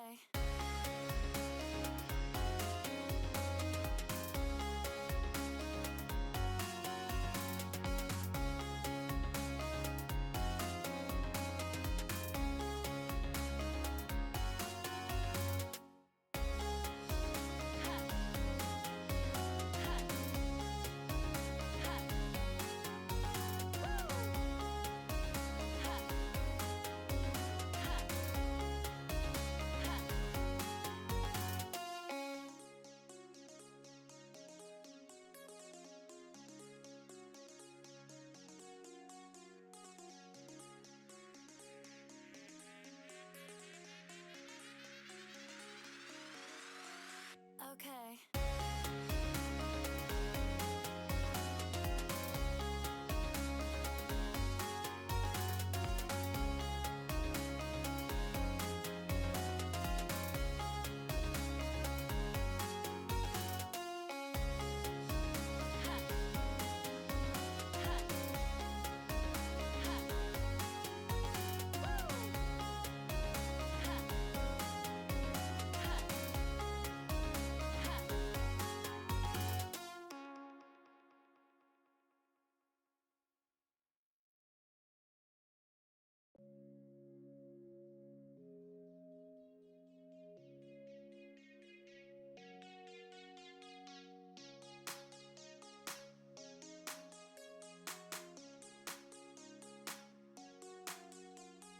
Okay. Okay.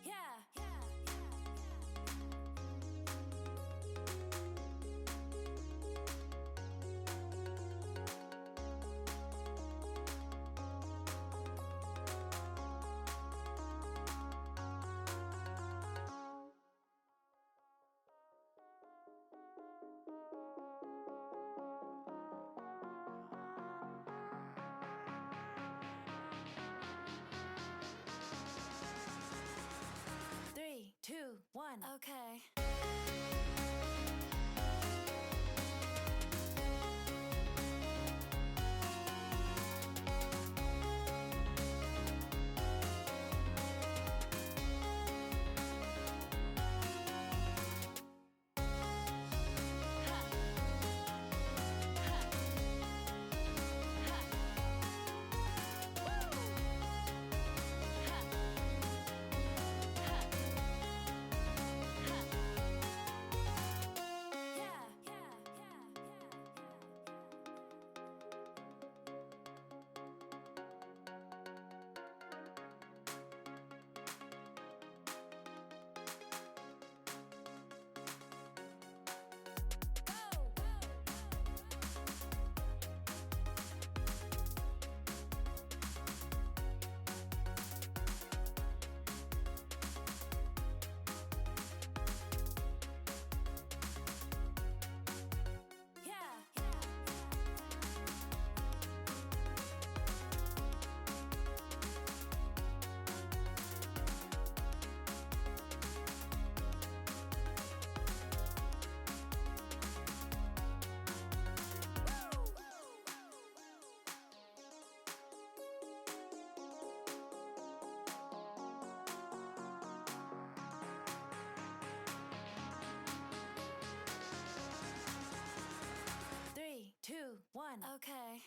Yeah. 3, 2, 1. Okay. Three, two, one. Okay.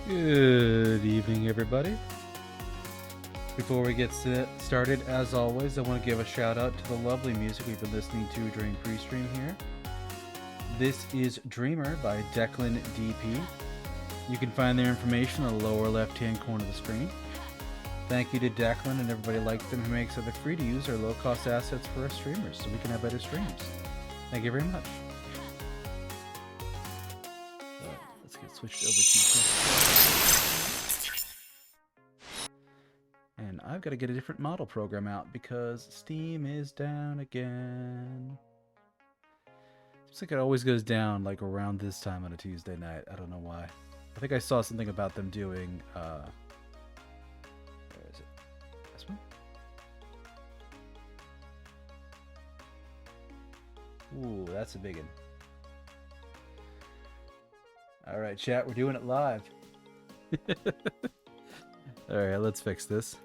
Good evening, everybody. Before we get started, as always, I want to give a shout out to the lovely music we've been listening to during pre-stream here. This is Dreamer by Declan DP. You can find their information on the lower left-hand corner of the screen. Thank you to Declan and everybody like them who makes it free to use our low-cost assets for us streamers so we can have better streams. Thank you very much. Let's get switched over to... And I've got to get a different model program out because Steam is down again. Seems like it always goes down like around this time on a Tuesday night. I don't know why. I think I saw something about them doing... where is it? This one? Ooh, that's a big one. Alright, chat, we're doing it live. Alright, let's fix this.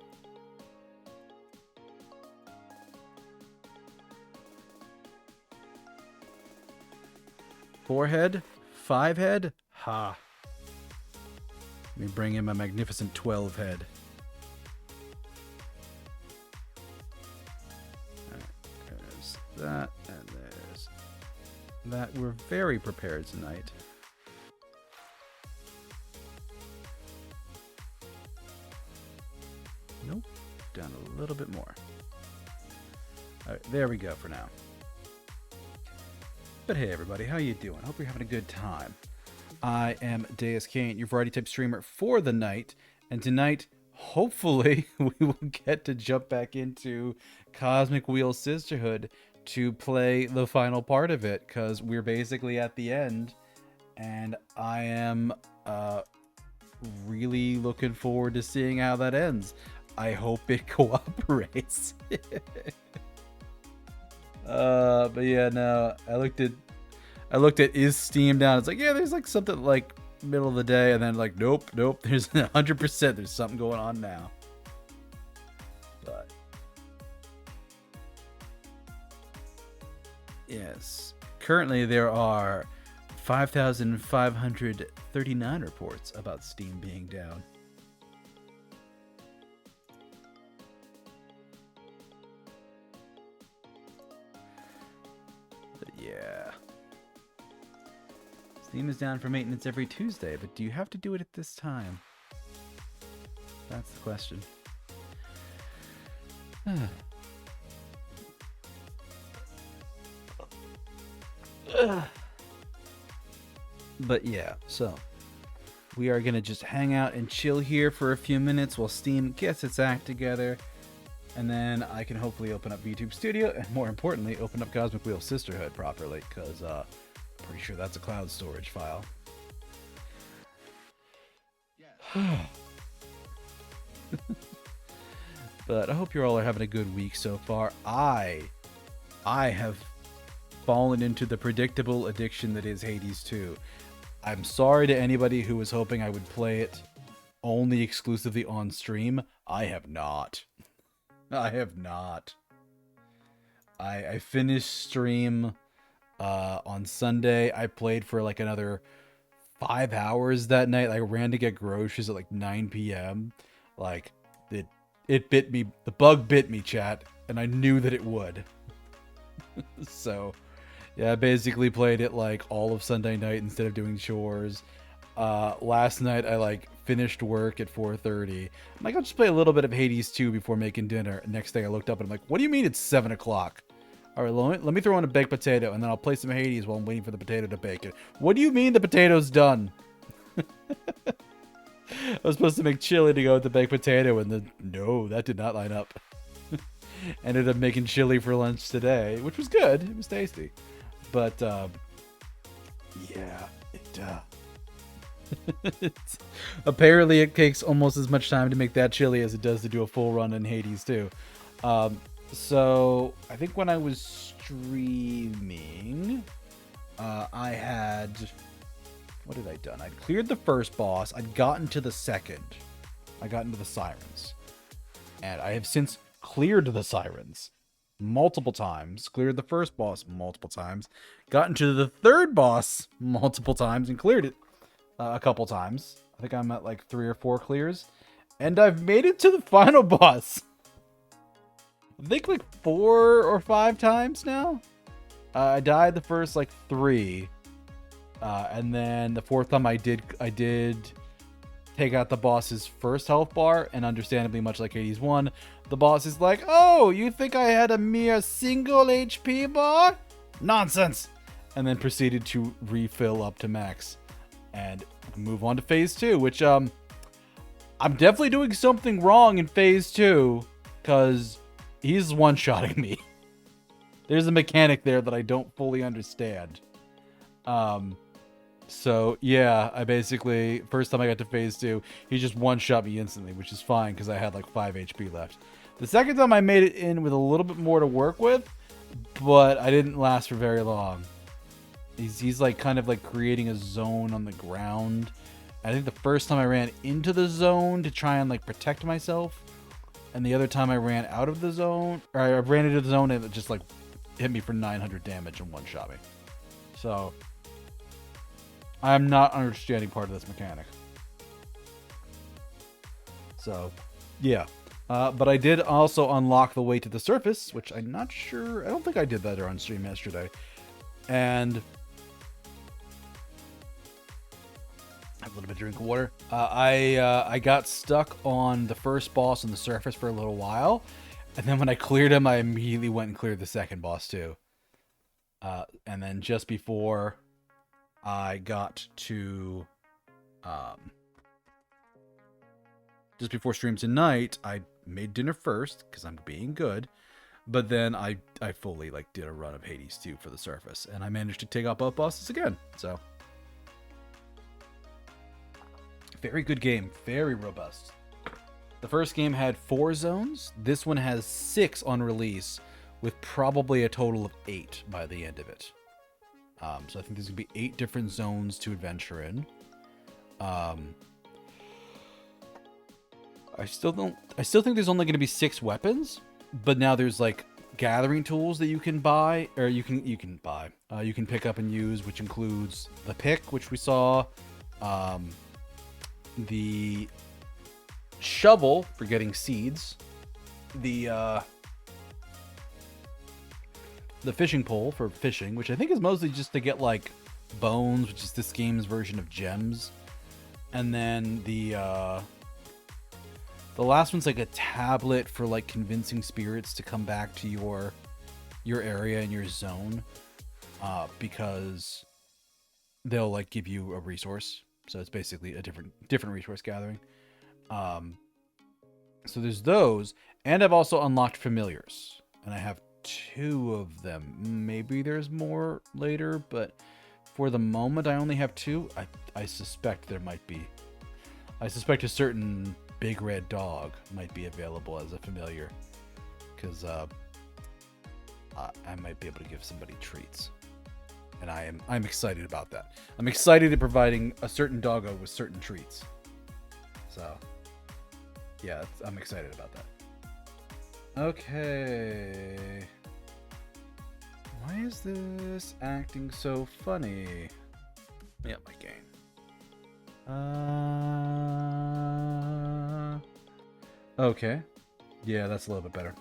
Four-head? Five-head? Ha. Let me bring in my magnificent 12-head. Alright, there's that, and there's that. We're very prepared tonight. Nope, down a little bit more. Alright, there we go for now. But hey everybody, how you doing? Hope you're having a good time. I am Deuscain, your variety type streamer for the night, and tonight, hopefully, we will get to jump back into Cosmic Wheel Sisterhood to play the final part of it, because we're basically at the end, and I am really looking forward to seeing how that ends. I hope it cooperates. But yeah, no, I looked at is Steam down? It's like, yeah, there's like something like middle of the day, and then like, nope, there's 100%, there's something going on now. But yes, currently there are 5,539 reports about Steam being down. Yeah. Steam is down for maintenance every Tuesday, but do you have to do it at this time? That's the question. But yeah, so we are going to just hang out and chill here for a few minutes while Steam gets its act together. And then I can hopefully open up YouTube Studio, and more importantly, open up Cosmic Wheel Sisterhood properly, because I'm pretty sure that's a cloud storage file. But I hope you all are having a good week so far. I have fallen into the predictable addiction that is Hades 2. I'm sorry to anybody who was hoping I would play it only exclusively on stream. I have not. I finished stream on Sunday. I played for like another 5 hours that night. I ran to get groceries at like 9 p.m. Like it bit me. The bug bit me, chat, and I knew that it would. So yeah, I basically played it like all of Sunday night instead of doing chores. Last night I like finished work at 4:30. I'm like, I'll just play a little bit of Hades 2 before making dinner. Next day I looked up and I'm like, what do you mean it's 7 o'clock? All right, let me throw in a baked potato and then I'll play some Hades while I'm waiting for the potato to bake it. What do you mean the potato's done? I was supposed to make chili to go with the baked potato, and no, that did not line up. Ended up making chili for lunch today, which was good. It was tasty. But yeah, apparently it takes almost as much time to make that chili as it does to do a full run in Hades 2. So I think when I was streaming, I had, what had I done? I'd cleared the first boss. I'd gotten to the second. I got into the sirens, and I have since cleared the sirens multiple times, cleared the first boss multiple times, got into the third boss multiple times and cleared it a couple times. I think I'm at like 3 or 4 clears. And I've made it to the final boss. I think like 4 or 5 times now. I died the first like 3. And then the 4th time I did take out the boss's first health bar, and understandably, much like Hades 1, the boss is like, "Oh, you think I had a mere single HP bar? Nonsense!" And then proceeded to refill up to max and move on to phase 2, which I'm definitely doing something wrong in phase 2 because he's one-shotting me. There's a mechanic there that I don't fully understand. So yeah, I basically, first time I got to phase 2, he just one-shot me instantly, which is fine because I had like 5 HP left. The second time I made it in with a little bit more to work with, but I didn't last for very long. He's like kind of like creating a zone on the ground. I think the first time I ran into the zone to try and like protect myself, and the other time I ran out of the zone, or I ran into the zone and it just like hit me for 900 damage and one-shot me. So I'm not understanding part of this mechanic. So, yeah. But I did also unlock the way to the surface, which I'm not sure. I don't think I did that on stream yesterday. And I have a little bit of drink of water. I got stuck on the first boss on the surface for a little while. And then when I cleared him, I immediately went and cleared the second boss too. And then just before I got to, just before stream tonight, I made dinner first because I'm being good, but then I fully like did a run of Hades 2 for the surface, and I managed to take out both bosses again. So very good game, very robust. The first game had 4 zones. This one has 6 on release, with probably a total of 8 by the end of it. So I think there's gonna be 8 different zones to adventure in. I still think there's only gonna be 6 weapons, but now there's like gathering tools that you can buy, or you can pick up and use, which includes the pick, which we saw, the shovel for getting seeds, the fishing pole for fishing, which I think is mostly just to get like bones, which is this game's version of gems. And then the last one's like a tablet for like convincing spirits to come back to your area and your zone, because they'll like give you a resource. So it's basically a different resource gathering. So there's those, and I've also unlocked familiars, and I have 2 of them. Maybe there's more later, but for the moment I only have 2. I suspect there might be. I suspect a certain big red dog might be available as a familiar, because I might be able to give somebody treats, and I'm excited about that. I'm excited at providing a certain doggo with certain treats. So yeah, I'm excited about that. Okay. Why is this acting so funny? Yeah, my game. Okay. Yeah, that's a little bit better.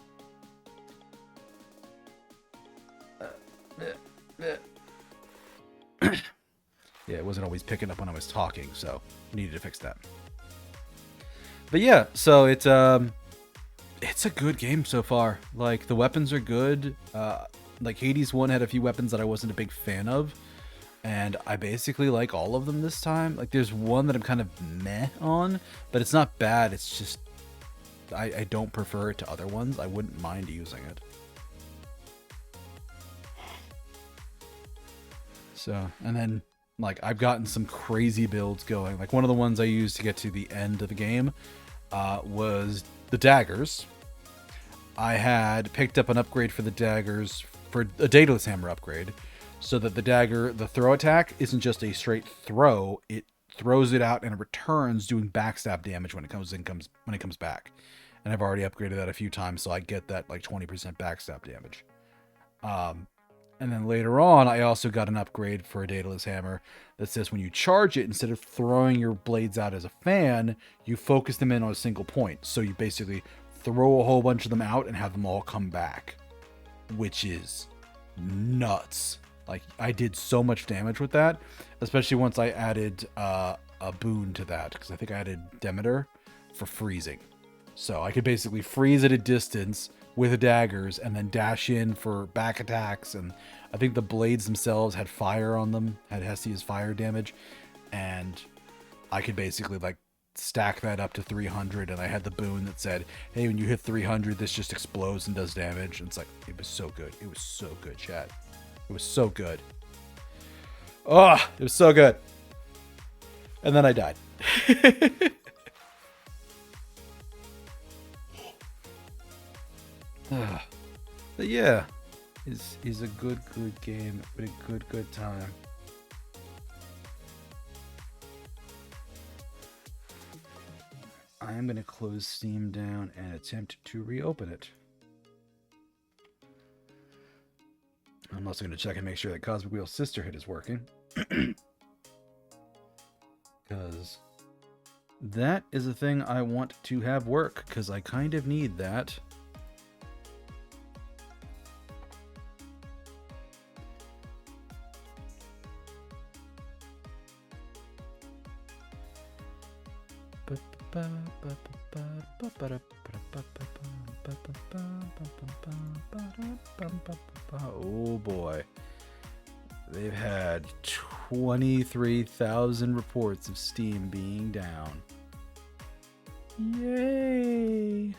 Yeah, it wasn't always picking up when I was talking, so needed to fix that. But yeah, so it's a good game so far. Like, the weapons are good. Like, Hades 1 had a few weapons that I wasn't a big fan of, and I basically like all of them this time. Like, there's one that I'm kind of meh on, but it's not bad. It's just I don't prefer it to other ones. I wouldn't mind using it. So, and then like, I've gotten some crazy builds going. Like, one of the ones I used to get to the end of the game was the daggers. I had picked up an upgrade for the daggers for a Daedalus Hammer upgrade, so that the dagger, the throw attack, isn't just a straight throw. It throws it out and it returns, doing backstab damage when it comes back. And I've already upgraded that a few times, so I get that like 20% backstab damage. And then later on, I also got an upgrade for a Daedalus hammer that says when you charge it, instead of throwing your blades out as a fan, you focus them in on a single point. So you basically throw a whole bunch of them out and have them all come back, which is nuts. Like, I did so much damage with that, especially once I added a boon to that, because I think I added Demeter for freezing. So I could basically freeze at a distance with daggers and then dash in for back attacks. And I think the blades themselves had fire on them, had Hesia's fire damage. And I could basically like stack that up to 300. And I had the boon that said, hey, when you hit 300, this just explodes and does damage. And it's like, it was so good. It was so good, chat. It was so good. Oh, it was so good. And then I died. But yeah, is a good game with a good time. I am gonna close Steam down and attempt to reopen it. I'm also gonna check and make sure that Cosmic Wheel Sisterhood is working. Because that is a thing I want to have work, because I kind of need that. Oh boy. They've had 23,000 reports of Steam being down. Yay!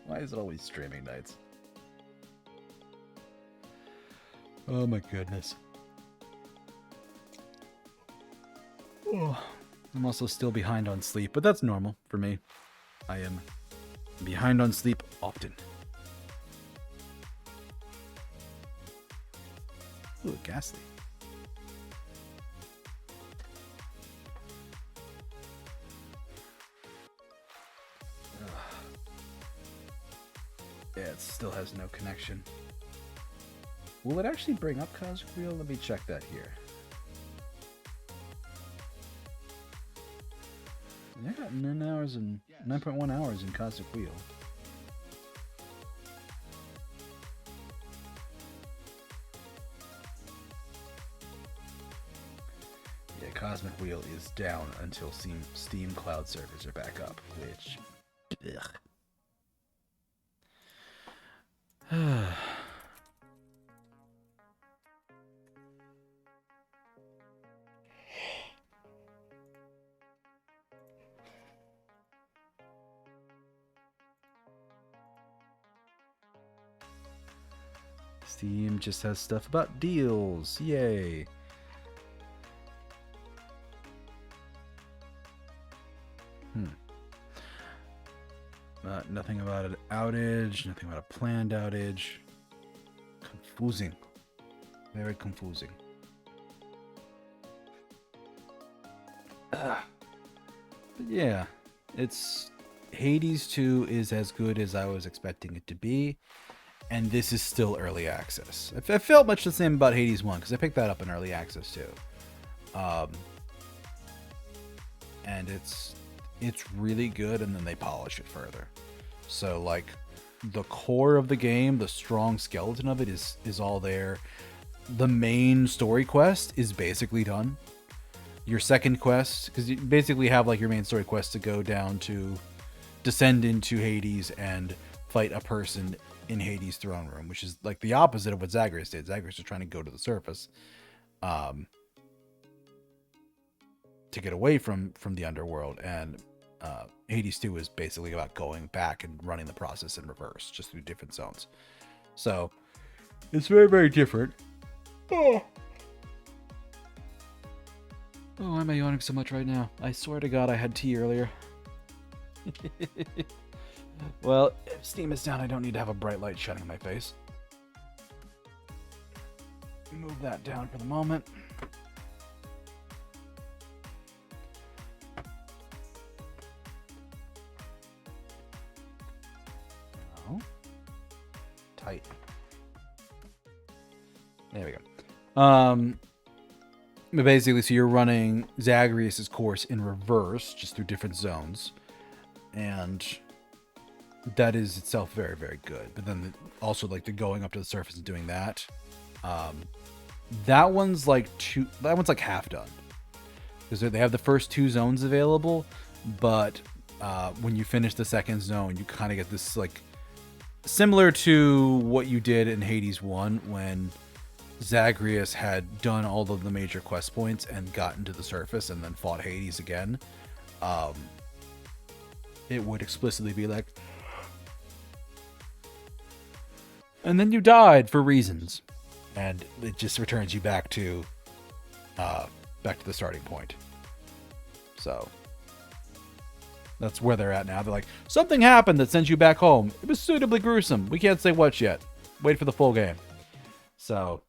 Why is it always streaming nights? Oh my goodness. Oh. I'm also still behind on sleep, but that's normal for me. I am behind on sleep often. Ooh, ghastly. Ugh. Yeah, it still has no connection. Will it actually bring up Cosmic Wheel? Let me check that here. Yeah, 9.1 hours in Cosmic Wheel. Yeah, Cosmic Wheel is down until Steam cloud servers are back up, which... Ugh. Steam just has stuff about deals. Yay. Nothing about an outage, nothing about a planned outage. Confusing. Very confusing. But yeah, it's Hades 2 is as good as I was expecting it to be. And this is still early access. I felt much the same about Hades 1, because I picked that up in early access too. And it's really good, and then they polish it further. So like the core of the game, the strong skeleton of it is all there. The main story quest is basically done. Your second quest, because you basically have like your main story quest to go down to descend into Hades and fight a person in Hades' throne room, which is like the opposite of what Zagreus did. Zagreus was trying to go to the surface to get away from the underworld, and Hades 2 is basically about going back and running the process in reverse, just through different zones. So it's very, very different. Oh, why am I yawning so much right now? I swear to God I had tea earlier. Well, if Steam is down, I don't need to have a bright light shining in my face. Move that down for the moment. Oh. Tight. There we go. But basically, so you're running Zagreus' course in reverse, just through different zones. And that is itself very, very good. But then also like the going up to the surface and doing that. That one's like half done. Because they have the first 2 zones available, but when you finish the second zone, you kind of get this like similar to what you did in Hades 1 when Zagreus had done all of the major quest points and gotten to the surface and then fought Hades again. It would explicitly be like, and then you died for reasons, and it just returns you back to the starting point. So that's where they're at now. They're like, something happened that sends you back home. It was suitably gruesome. We can't say what yet. Wait for the full game. So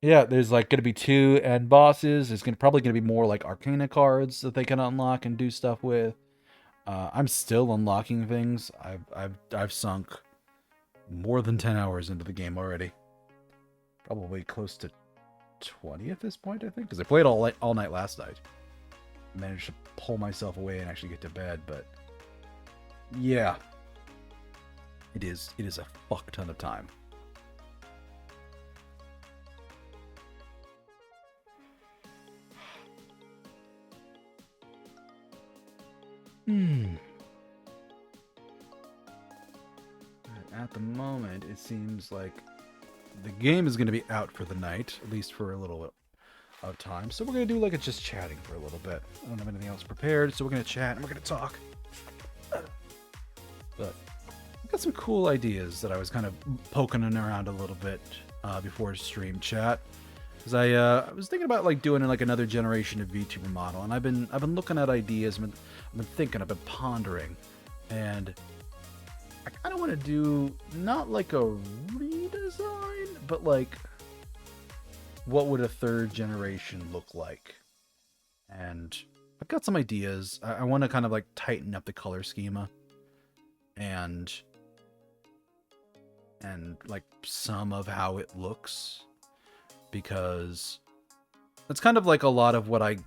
yeah, there's like going to be 2 end bosses. There's probably going to be more like Arcana cards that they can unlock and do stuff with. I'm still unlocking things. I've sunk more than 10 hours into the game already. Probably close to 20 at this point, I think, because I played all night last night. Managed to pull myself away and actually get to bed, but yeah, it is a fuck ton of time. At the moment, it seems like the game is going to be out for the night, at least for a little bit of time. So we're going to do like a just chatting for a little bit. I don't have anything else prepared, so we're going to chat and we're going to talk. But I've got some cool ideas that I was kind of poking around a little bit before stream chat. Because I was thinking about like doing like another generation of VTuber model, and I've been looking at ideas. I've been thinking, I've been pondering, and I kind of want to do not like a redesign, but like what would a 3rd generation look like? And I've got some ideas. I want to kind of like tighten up the color schema and like some of how it looks, because that's kind of like a lot of what I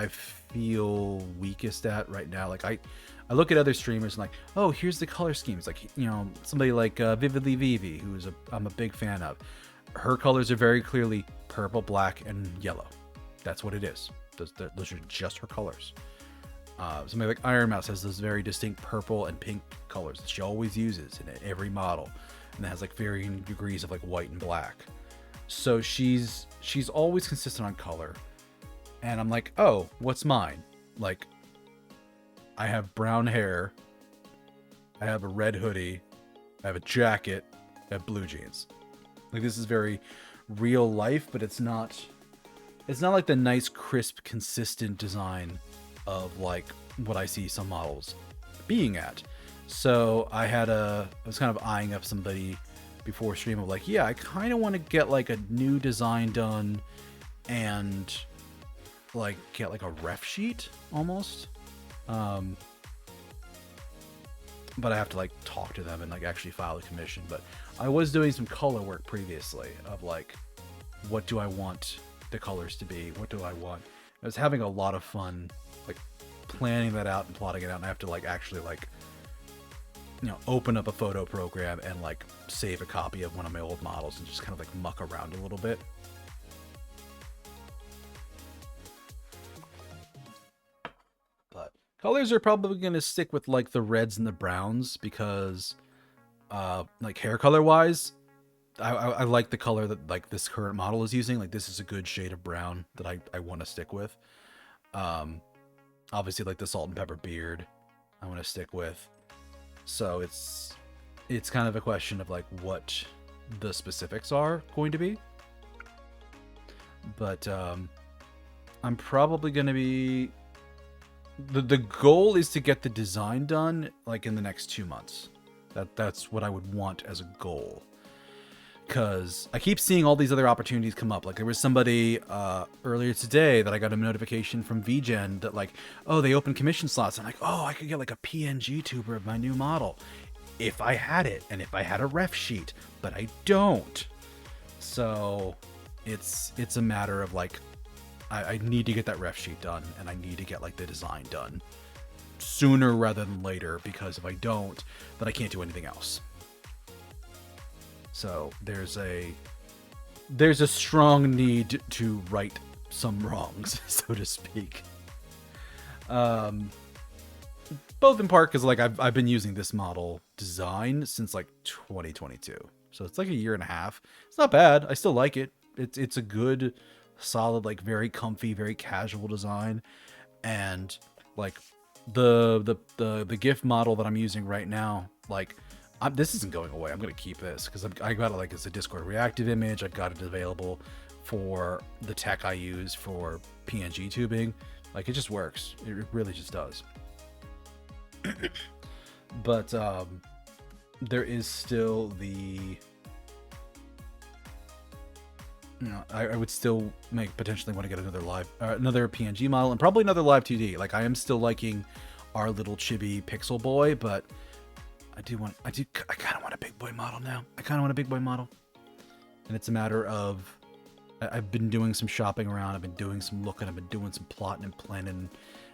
feel weakest at right now. Like I look at other streamers and like, oh, here's the color schemes. Like, you know, somebody like Vividly Vivi, who I'm a big fan of. Her colors are very clearly purple, black, and yellow. That's what it is. Those are just her colors. Somebody like Iron Mouse has those very distinct purple and pink colors that she always uses in every model, and that has like varying degrees of like white and black. So she's always consistent on color, and I'm like, oh, what's mine? Like, I have brown hair, I have a red hoodie, I have a jacket, I have blue jeans. Like, this is very real life, but it's not like the nice, crisp, consistent design of like what I see some models being at. So I was kind of eyeing up somebody before stream of like, yeah, I kind of want to get like a new design done and like get like a ref sheet almost. But I have to like talk to them and like actually file a commission. But I was doing some color work previously of like, what do I want the colors to be? What do I want? I was having a lot of fun like planning that out and plotting it out, and I have to like actually like, you know, open up a photo program and like save a copy of one of my old models and just kind of like muck around a little bit. But colors are probably going to stick with like the reds and the browns because like hair color wise, I like the color that like this current model is using. Like, this is a good shade of brown that I want to stick with. Obviously like the salt and pepper beard I want to stick with. So it's kind of a question of like what the specifics are going to be. But I'm probably going to be... The goal is to get the design done like in the next 2 months. That's what I would want as a goal. Because I keep seeing all these other opportunities come up. Like, there was somebody earlier today that I got a notification from VGen that like, oh, they opened commission slots. I'm like, oh, I could get like a PNG tuber of my new model if I had it and if I had a ref sheet, but I don't. So it's a matter of like I need to get that ref sheet done, and I need to get like the design done sooner rather than later, because if I don't, then I can't do anything else. So there's a strong need to right some wrongs, so to speak. Both in part because like I've been using this model design since like 2022, so it's like a year and a half. It's not bad. I still like it. It's a good, solid, like very comfy, very casual design, and like the GIF model that I'm using right now, like this isn't going away. I'm gonna keep this because I got it like as a Discord reactive image. I've got it available for the tech I use for PNG tubing. Like it just works. It really just does. But there is still the, you know, I would still potentially want to get another PNG model and probably another live 2D. Like I am still liking our little chibi pixel boy, but I kind of want a big boy model now. And it's a matter of I've been doing some shopping around. I've been doing some looking. I've been doing some plotting and planning.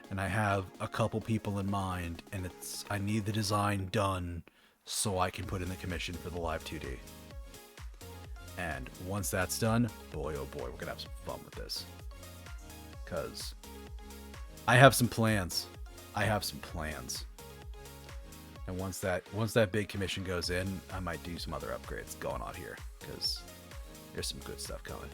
And I have a couple people in mind, and I need the design done so I can put in the commission for the live 2D. And once that's done, boy, oh boy, we're gonna have some fun with this. Cause I have some plans. And once that big commission goes in, I might do some other upgrades going on here, because there's some good stuff coming.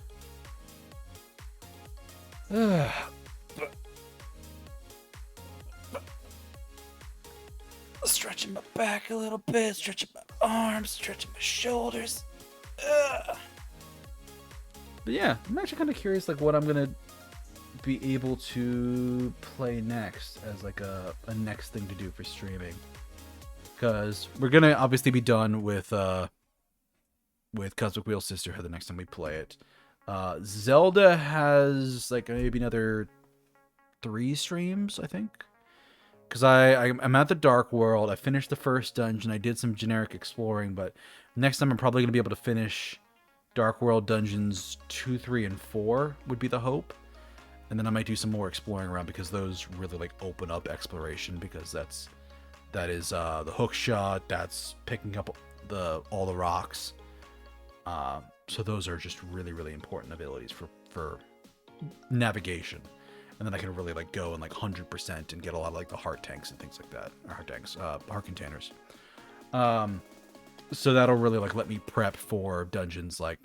Stretching my back a little bit, stretching my arms, stretching my shoulders. But yeah, I'm actually kind of curious, like what I'm gonna be able to play next as like a next thing to do for streaming. Because we're gonna obviously be done with Cosmic Wheel Sisterhood the next time we play it. Zelda has like maybe another 3 streams, I think. Because I'm at the Dark World. I finished the first dungeon. I did some generic exploring, but next time I'm probably going to be able to finish Dark World dungeons 2, 3, and 4 would be the hope. And then I might do some more exploring around, because those really like open up exploration, because that is the hook shot, that's picking up all the rocks. So those are just really, really important abilities for navigation. And then I can really like go and like 100% and get a lot of like the heart tanks and things like that. Or heart containers. So that'll really like let me prep for dungeons like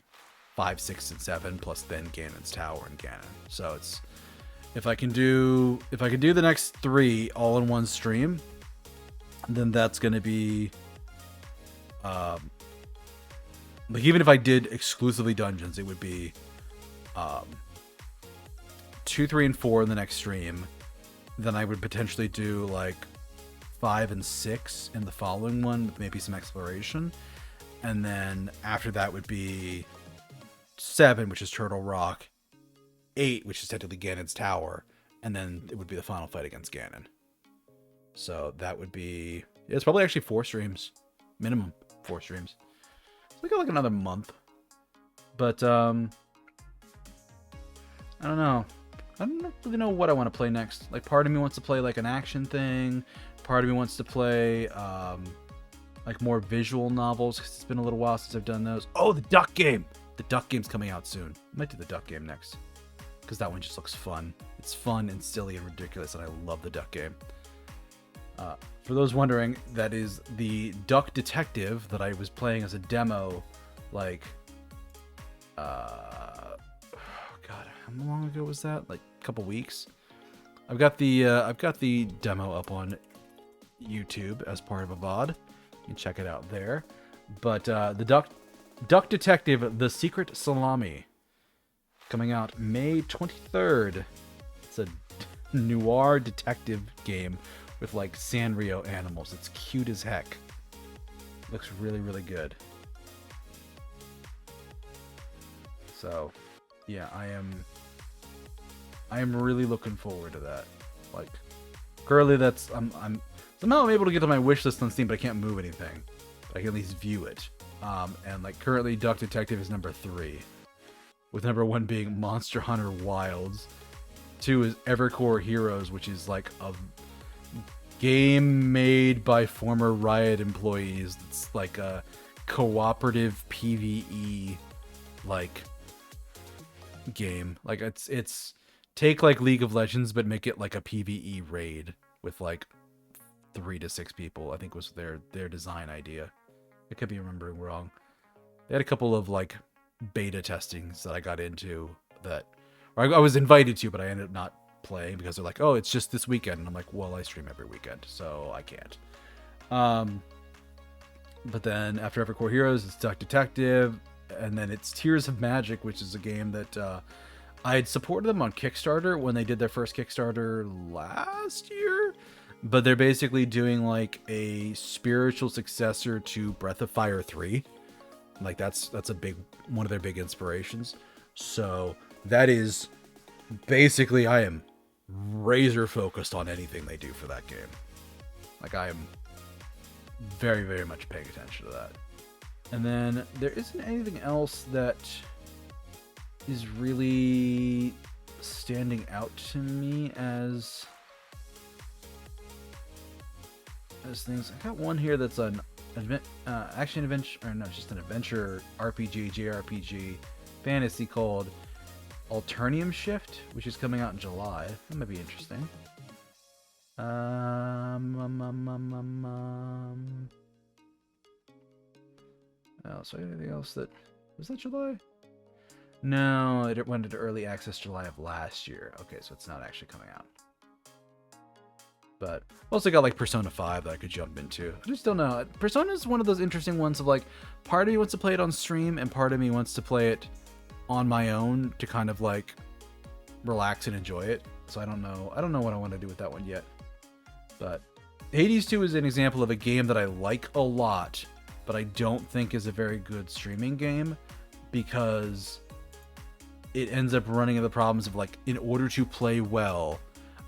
5, 6, and 7, plus then Ganon's Tower and Ganon. So it's if I can do the next 3 all in one stream, then that's gonna be like, even if I did exclusively dungeons, it would be 2, 3, and 4 in the next stream. Then I would potentially do like 5 and 6 in the following one, with maybe some exploration. And then after that would be 7, which is Turtle Rock, 8, which is technically Ganon's Tower, and then it would be the final fight against Ganon. So that would be, it's probably actually 4 streams, minimum 4 streams. So we got like another month. But I don't know. I don't really know what I want to play next. Like, part of me wants to play like an action thing. Part of me wants to play like more visual novels, because it's been a little while since I've done those. Oh, the Duck Game! The Duck Game's coming out soon. I might do the Duck Game next, because that one just looks fun. It's fun and silly and ridiculous, and I love the Duck Game. For those wondering, that is the Duck Detective that I was playing as a demo, like, God, how long ago was that? Like a couple weeks. I've got the demo up on YouTube as part of a VOD. You can check it out there. But the Duck Detective: The Secret Salami, coming out May 23rd. It's a noir detective game with like Sanrio animals. It's cute as heck. Looks really, really good. So, yeah, I am really looking forward to that. Like, currently I'm somehow I'm able to get to my wish list on Steam, but I can't move anything. But I can at least view it. And like currently Duck Detective is number 3, with number 1 being Monster Hunter Wilds. 2 is Evercore Heroes, which is like a game made by former Riot employees. It's like a cooperative PvE like game. Like it's take like League of Legends but make it like a PvE raid with like 3 to 6 people. I think was their design idea. I could be remembering wrong. They had a couple of like beta testings that I got into that or I was invited to, but I ended up not playing because they're like, oh, it's just this weekend. And I'm like, well, I stream every weekend, so I can't. But then after Evercore Heroes, it's Duck Detective, and then it's Tears of Magic, which is a game that I had supported them on Kickstarter when they did their first Kickstarter last year. But they're basically doing like a spiritual successor to Breath of Fire 3. Like that's a big one of their big inspirations. So that is basically I am razor focused on anything they do for that game. Like I am very, very much paying attention to that. And then there isn't anything else that is really standing out to me as things. I got one here that's an action adventure, or no, it's just an adventure RPG, JRPG, fantasy called Alternium Shift, which is coming out in July. That might be interesting. Oh, so anything else that was that July? No, it went into early access July of last year. Okay, so it's not actually coming out. But also got like Persona 5 that I could jump into. I just don't know. Persona is one of those interesting ones of like, part of me wants to play it on stream and part of me wants to play it on my own to kind of like relax and enjoy it. So I don't know what I want to do with that one yet. But Hades 2 is an example of a game that I like a lot, but I don't think is a very good streaming game because it ends up running into the problems of like, in order to play well,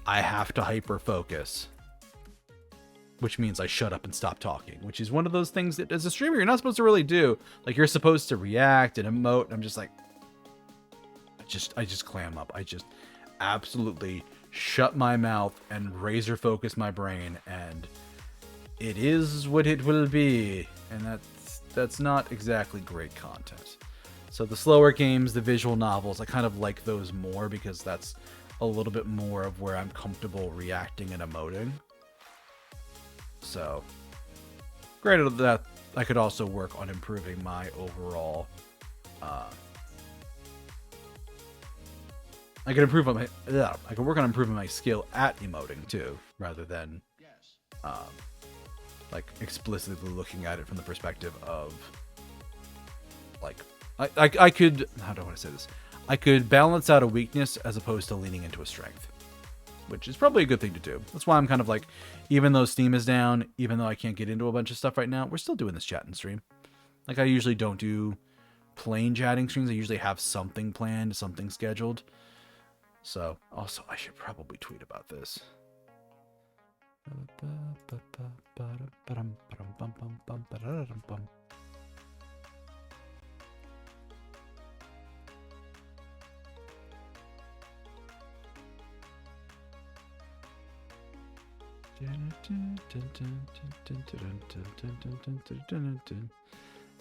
I have to hyper focus, which means I shut up and stop talking, which is one of those things that as a streamer, you're not supposed to really do. Like you're supposed to react and emote. And I'm just like, I just clam up. I just absolutely shut my mouth and razor focus my brain. And it is what it will be. And that's not exactly great content. So the slower games, the visual novels, I kind of like those more because that's a little bit more of where I'm comfortable reacting and emoting. So, granted that I could also work on improving my overall. I could work on improving my skill at emoting too, rather than like explicitly looking at it from the perspective of like I could, how do I want to say this? I could balance out a weakness as opposed to leaning into a strength, which is probably a good thing to do. That's why I'm kind of like, even though Steam is down, even though I can't get into a bunch of stuff right now, we're still doing this chat and stream. Like I usually don't do plain chatting streams. I usually have something planned, something scheduled. So also I should probably tweet about this.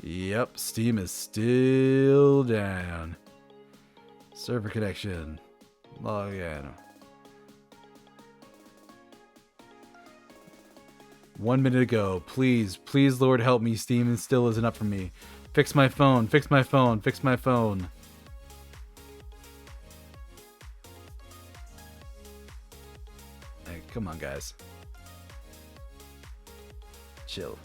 Yep, Steam is still down. Server connection. Log in. 1 minute ago. Please, please, Lord, help me. Steam still isn't up for me. Fix my phone. Fix my phone. Fix my phone. Hey, come on, guys. Chill.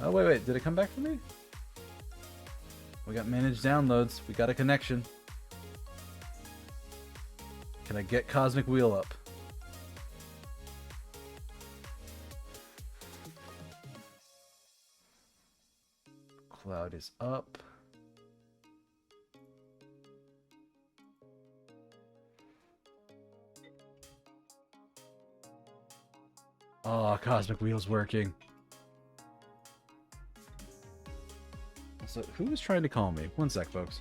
Oh, wait. Did it come back for me? We got managed downloads. We got a connection. Can I get Cosmic Wheel up? Cloud is up. Oh, Cosmic Wheel's working. So, who is trying to call me? One sec, folks.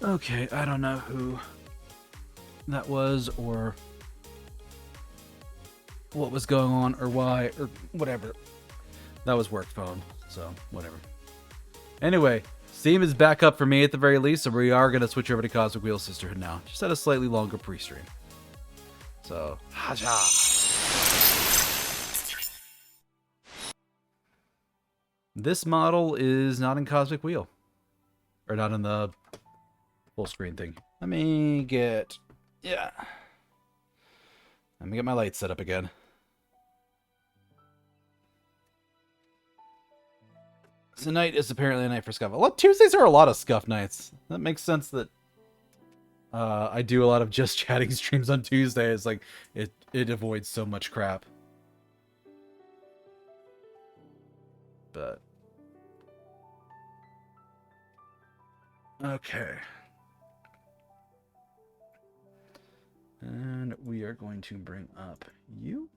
Okay, I don't know who that was or what was going on or why or whatever. That was work phone, so whatever. Anyway, Steam is back up for me at the very least, so we are going to switch over to Cosmic Wheel Sisterhood now. Just at a slightly longer pre-stream. So, haja. This model is not in Cosmic Wheel. Or not in the full screen thing. Let me get my lights set up again. Tonight is apparently a night for scuff. Well, Tuesdays are a lot of scuff nights. That makes sense that I do a lot of just chatting streams on Tuesdays. Like, it avoids so much crap. But okay. And we are going to bring up you.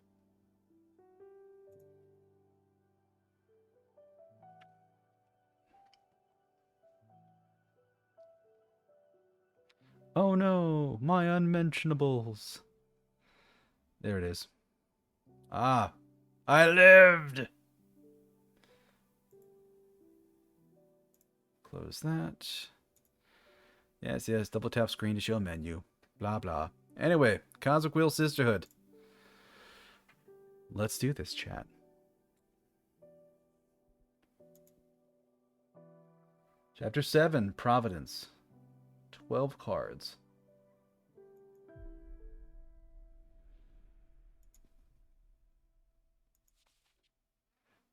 Oh no, my unmentionables. There it is. Ah, I lived. Close that. Yes, double tap screen to show menu. Blah, blah. Anyway, Cosmic Wheel Sisterhood. Let's do this, chat. Chapter 7, Providence. 12 cards.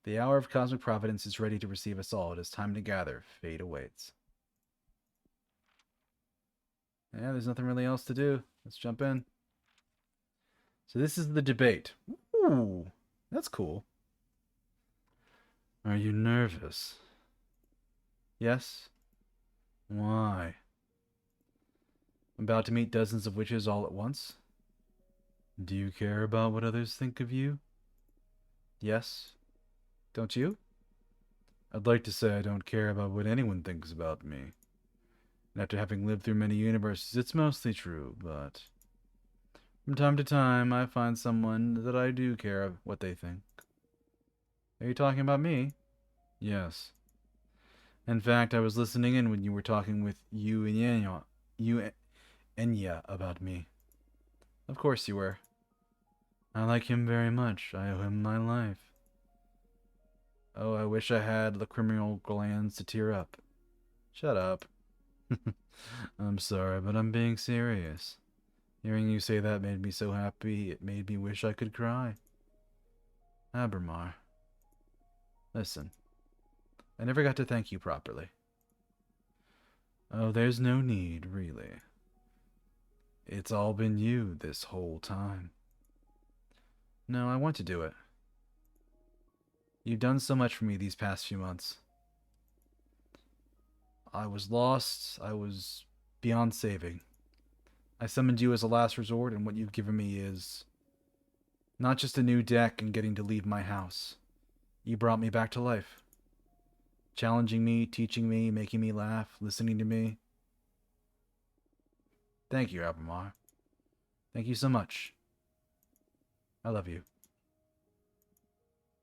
The hour of cosmic providence is ready to receive us all. It is time to gather. Fate awaits. Yeah, there's nothing really else to do. Let's jump in. So this is the debate. Ooh, that's cool. Are you nervous? Yes? Why? I'm about to meet dozens of witches all at once. Do you care about what others think of you? Yes. Don't you? I'd like to say I don't care about what anyone thinks about me. And after having lived through many universes, it's mostly true, but from time to time, I find someone that I do care of what they think. Are you talking about me? Yes. In fact, I was listening in when you were talking with you and Enya about me. Of course you were. I like him very much. I owe him my life. Oh, I wish I had lacrimal glands to tear up. Shut up. I'm sorry, but I'm being serious. Hearing you say that made me so happy, it made me wish I could cry. Ábramar. Listen. I never got to thank you properly. Oh, there's no need, really. It's all been you this whole time. No, I want to do it. You've done so much for me these past few months. I was lost. I was beyond saving. I summoned you as a last resort, and what you've given me is not just a new deck and getting to leave my house. You brought me back to life. Challenging me, teaching me, making me laugh, listening to me. Thank you, Ábramar. Thank you so much. I love you.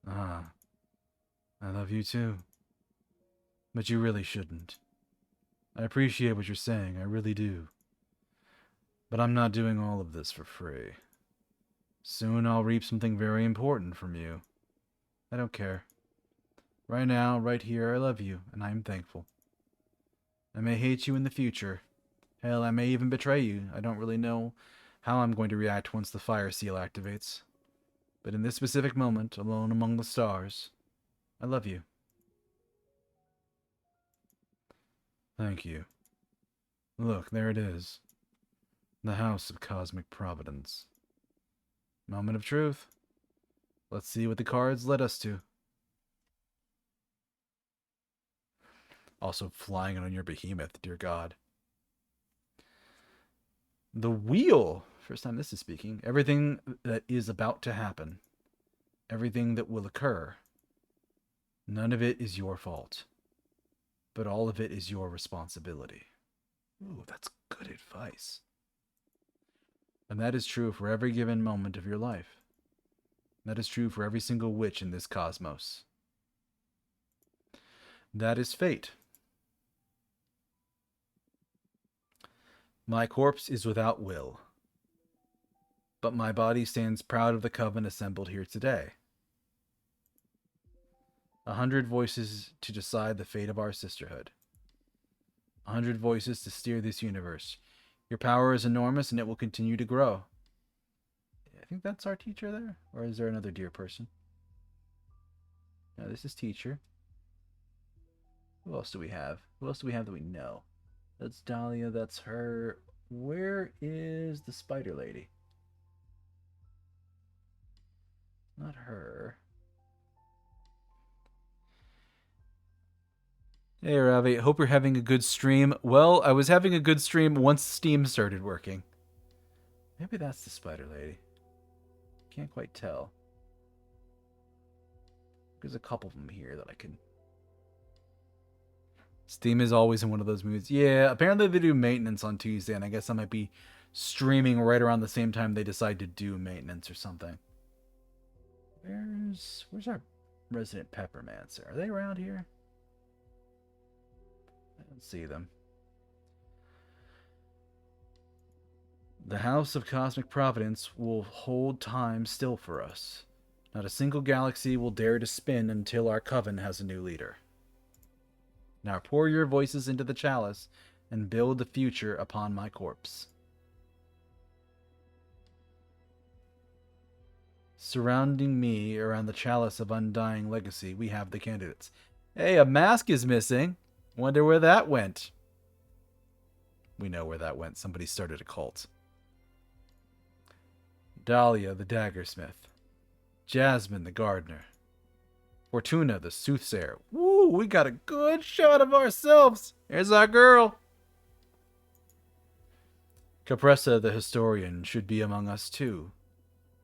Ah, I love you too. But you really shouldn't. I appreciate what you're saying, I really do. But I'm not doing all of this for free. Soon I'll reap something very important from you. I don't care. Right now, right here, I love you, and I am thankful. I may hate you in the future. Hell, I may even betray you. I don't really know how I'm going to react once the fire seal activates. But in this specific moment, alone among the stars, I love you. Thank you. Look, there it is. The House of Cosmic Providence. Moment of truth. Let's see what the cards led us to. Also flying on your behemoth, dear God. The wheel. First time this is speaking. Everything that is about to happen. Everything that will occur. None of it is your fault. But all of it is your responsibility. Ooh, that's good advice. And that is true for every given moment of your life. That is true for every single witch in this cosmos. That is fate. My corpse is without will, but my body stands proud of the coven assembled here today. 100 voices to decide the fate of our sisterhood. 100 voices to steer this universe. Your power is enormous and it will continue to grow. I think that's our teacher there. Or is there another dear person? No, this is teacher. Who else do we have? Who else do we have that we know? That's Dahlia. That's her. Where is the spider lady? Not her. Hey, Ravi. Hope you're having a good stream. Well, I was having a good stream once Steam started working. Maybe that's the spider lady. Can't quite tell. There's a couple of them here that I can... Steam is always in one of those moods. Yeah, apparently they do maintenance on Tuesday, and I guess I might be streaming right around the same time they decide to do maintenance or something. Where's our resident Peppermancer? Are they around here? I don't see them. The House of Cosmic Providence will hold time still for us. Not a single galaxy will dare to spin until our coven has a new leader. Now pour your voices into the chalice and build the future upon my corpse. Surrounding me around the chalice of undying legacy, we have the candidates. Hey, a mask is missing. Wonder where that went. We know where that went. Somebody started a cult. Dahlia, the daggersmith. Jasmine, the gardener. Fortuna, the soothsayer. Woo, we got a good shot of ourselves. Here's our girl. Capressa, the historian, should be among us too.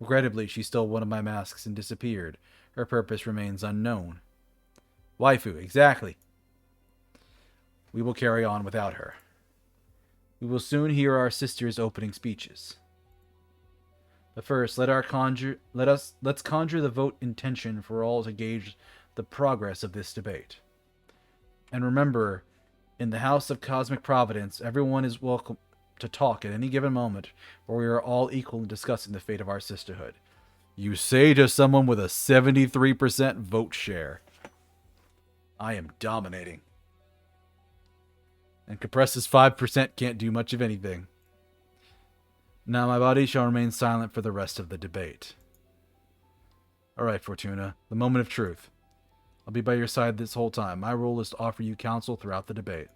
Regrettably, she stole one of my masks and disappeared. Her purpose remains unknown. Waifu, exactly. We will carry on without her. We will soon hear our sister's opening speeches. But first, let's conjure the vote intention for all to gauge the progress of this debate. And remember, in the House of Cosmic Providence, everyone is welcome to talk at any given moment, where we are all equal in discussing the fate of our sisterhood. You say to someone with a 73% vote share. I am dominating. And Capressa's 5% can't do much of anything. Now my body shall remain silent for the rest of the debate. Alright, Fortuna, the moment of truth. I'll be by your side this whole time. My role is to offer you counsel throughout the debate.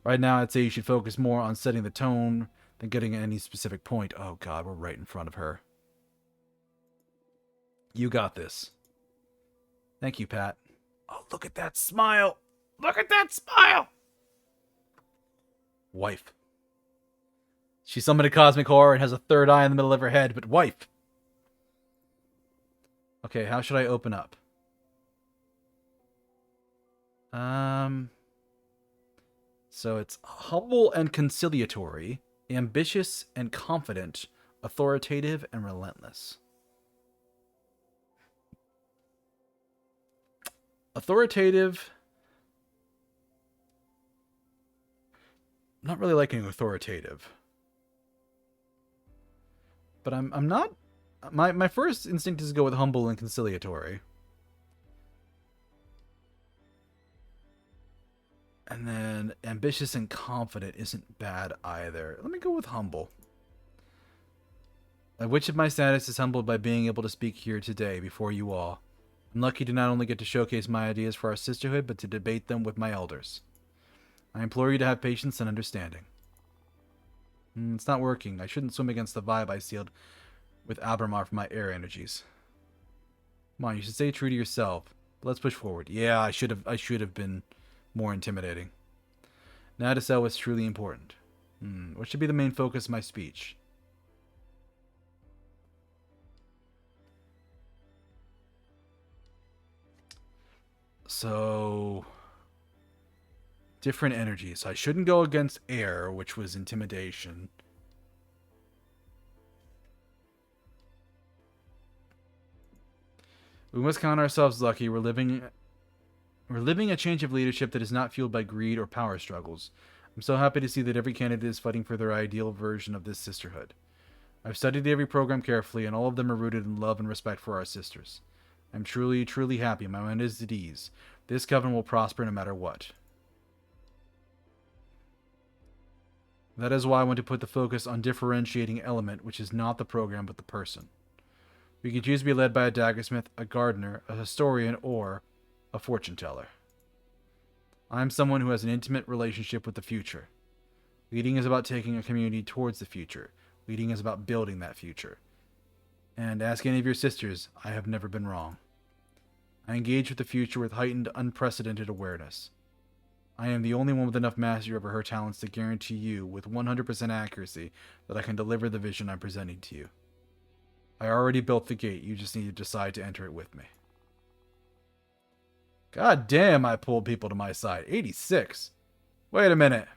Right now, I'd say you should focus more on setting the tone than getting at any specific point. Oh god, we're right in front of her. You got this. Thank you, Pat. Oh, look at that smile! Look at that smile! Wife. She summoned a cosmic horror and has a third eye in the middle of her head, but wife! Okay, how should I open up? So it's humble and conciliatory, ambitious and confident, authoritative and relentless. Authoritative. Not really liking authoritative. But I'm not... My first instinct is to go with humble and conciliatory. And then ambitious and confident isn't bad either. Let me go with humble. Which of my status is humbled by being able to speak here today before you all. I'm lucky to not only get to showcase my ideas for our sisterhood, but to debate them with my elders. I implore you to have patience and understanding. It's not working. I shouldn't swim against the vibe I sealed with Ábramar for my air energies. Come on, you should stay true to yourself. But let's push forward. Yeah, I should have been more intimidating. Now to sell what's truly important. What should be the main focus of my speech? So, different energies. I shouldn't go against air, which was intimidation. We must count ourselves lucky. We're living a change of leadership that is not fueled by greed or power struggles. I'm so happy to see that every candidate is fighting for their ideal version of this sisterhood. I've studied every program carefully, and all of them are rooted in love and respect for our sisters. I'm truly, truly happy. My mind is at ease. This coven will prosper no matter what. That is why I want to put the focus on differentiating element, which is not the program but the person. We can choose to be led by a daggersmith, a gardener, a historian, or a fortune teller. I'm someone who has an intimate relationship with the future. Leading is about taking a community towards the future. Leading is about building that future. And ask any of your sisters, I have never been wrong. I engage with the future with heightened, unprecedented awareness. I am the only one with enough mastery over her talents to guarantee you, with 100% accuracy, that I can deliver the vision I'm presenting to you. I already built the gate, you just need to decide to enter it with me. God damn, I pulled people to my side. 86. Wait a minute.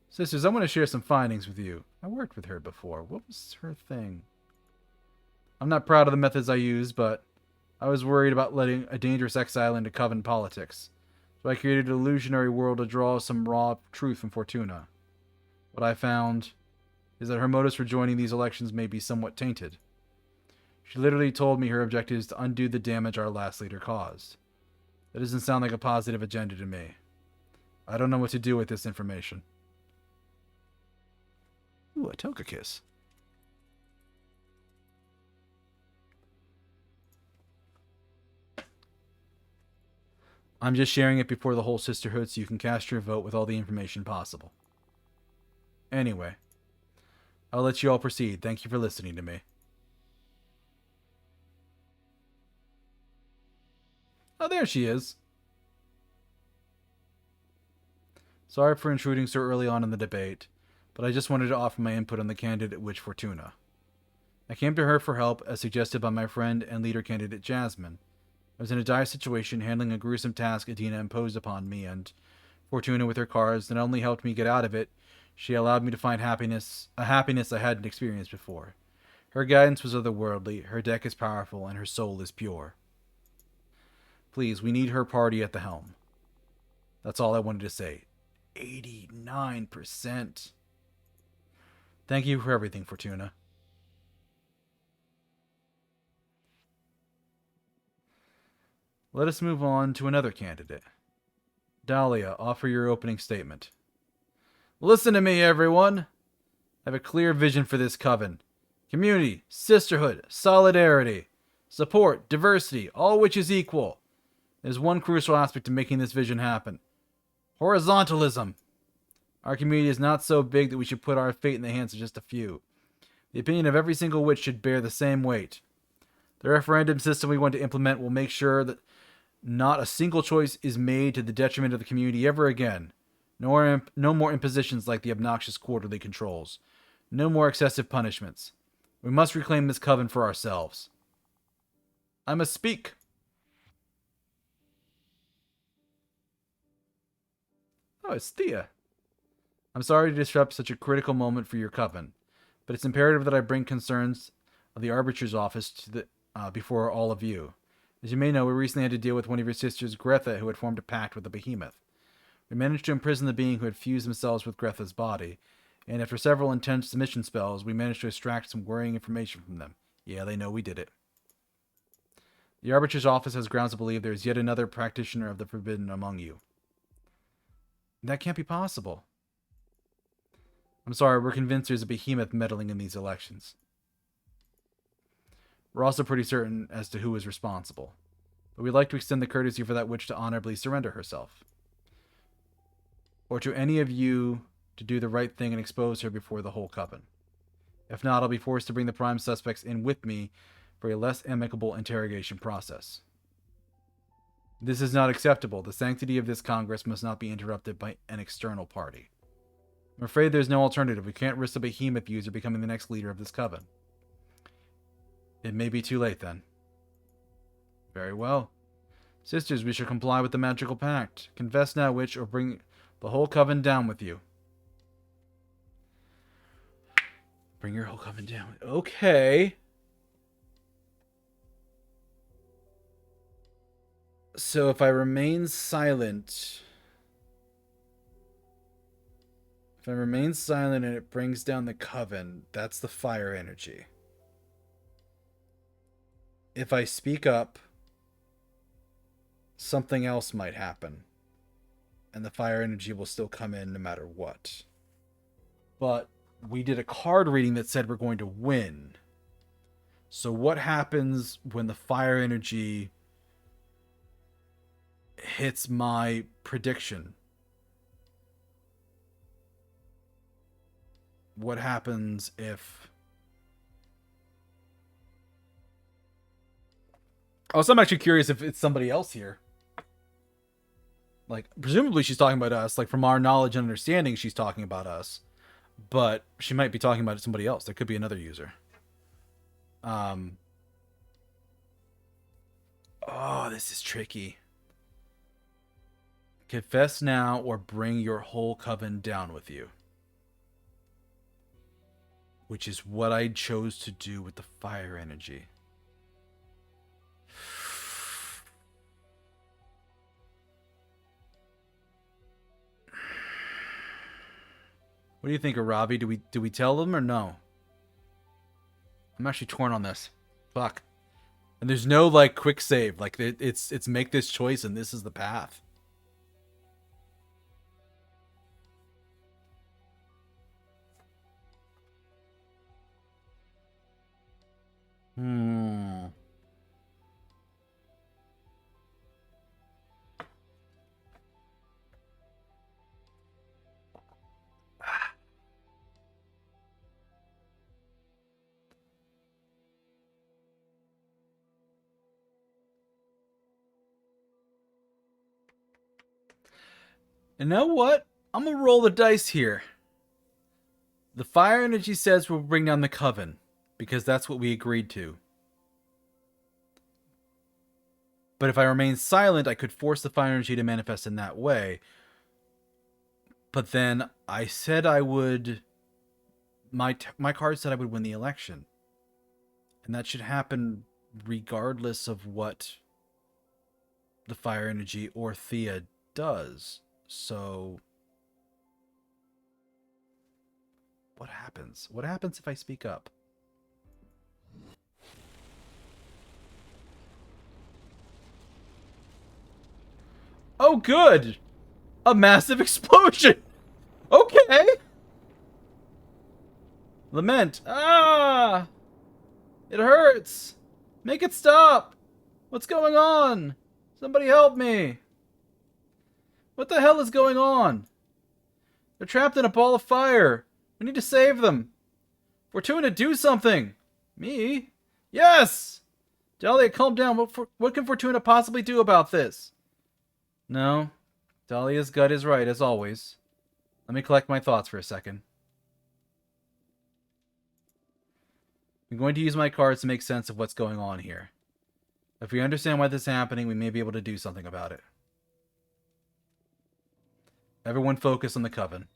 Sisters, I want to share some findings with you. I worked with her before. What was her thing? I'm not proud of the methods I used, but I was worried about letting a dangerous exile into coven politics. So I created an illusionary world to draw some raw truth from Fortuna. What I found is that her motives for joining these elections may be somewhat tainted. She literally told me her objective is to undo the damage our last leader caused. That doesn't sound like a positive agenda to me. I don't know what to do with this information. Ooh, a Toka kiss. I'm just sharing it before the whole sisterhood so you can cast your vote with all the information possible. Anyway, I'll let you all proceed. Thank you for listening to me. Oh, there she is. Sorry for intruding so early on in the debate, but I just wanted to offer my input on the candidate Witch Fortuna. I came to her for help, as suggested by my friend and leader candidate Jasmine. I was in a dire situation, handling a gruesome task Adina imposed upon me, and Fortuna, with her cards, not only helped me get out of it, she allowed me to find a happiness I hadn't experienced before. Her guidance was otherworldly, her deck is powerful, and her soul is pure. Please, we need her party at the helm. That's all I wanted to say. 89%. Thank you for everything, Fortuna. Let us move on to another candidate. Dahlia, offer your opening statement. Listen to me, everyone. I have a clear vision for this coven. Community, sisterhood, solidarity, support, diversity, all which is equal. There's one crucial aspect to making this vision happen. Horizontalism. Our community is not so big that we should put our fate in the hands of just a few. The opinion of every single witch should bear the same weight. The referendum system we want to implement will make sure that not a single choice is made to the detriment of the community ever again. No more impositions like the obnoxious quarterly controls. No more excessive punishments. We must reclaim this coven for ourselves. I must speak. Oh, it's Thea. I'm sorry to disrupt such a critical moment for your coven, but it's imperative that I bring concerns of the Arbitrator's office to before all of you. As you may know, we recently had to deal with one of your sisters, Greta, who had formed a pact with the Behemoth. We managed to imprison the being who had fused themselves with Gretha's body, and after several intense submission spells, we managed to extract some worrying information from them. Yeah, they know we did it. The Arbitrator's office has grounds to believe there is yet another practitioner of the forbidden among you. That can't be possible. I'm sorry, we're convinced there's a behemoth meddling in these elections. We're also pretty certain as to who is responsible, but we'd like to extend the courtesy for that witch to honorably surrender herself. Or to any of you to do the right thing and expose her before the whole coven. If not, I'll be forced to bring the prime suspects in with me for a less amicable interrogation process. This is not acceptable. The sanctity of this Congress must not be interrupted by an external party. I'm afraid there's no alternative. We can't risk a behemoth user becoming the next leader of this coven. It may be too late then. Very well. Sisters, we shall comply with the magical pact. Confess now, witch, or bring the whole coven down with you. Bring your whole coven down. Okay. So if I remain silent... If I remain silent and it brings down the coven, that's the fire energy. If I speak up, something else might happen. And the fire energy will still come in no matter what. But we did a card reading that said we're going to win. So what happens when the fire energy hits my prediction? What happens if... Also, I'm actually curious if it's somebody else here. Like, presumably she's talking about us. Like, from our knowledge and understanding, she's talking about us. But she might be talking about somebody else. There could be another user. Oh, this is tricky. Confess now or bring your whole coven down with you. Which is what I chose to do with the fire energy. What do you think, Aravi? Do we tell them or no? I'm actually torn on this. Fuck. And there's no like quick save. Like it's make this choice and this is the path. You know what? I'm gonna roll the dice here. The fire energy says we'll bring down the coven, because that's what we agreed to. But if I remain silent, I could force the fire energy to manifest in that way. But then I said I would... My card said I would win the election. And that should happen regardless of what the fire energy or Thea does. So... what happens? What happens if I speak up? Oh, good! A massive explosion! Okay! Lament. Ah! It hurts! Make it stop! What's going on? Somebody help me! What the hell is going on? They're trapped in a ball of fire. We need to save them. Fortuna, do something! Me? Yes! Dahlia, calm down. What can Fortuna possibly do about this? No. Dahlia's gut is right, as always. Let me collect my thoughts for a second. I'm going to use my cards to make sense of what's going on here. If we understand why this is happening, we may be able to do something about it. Everyone focus on the coven.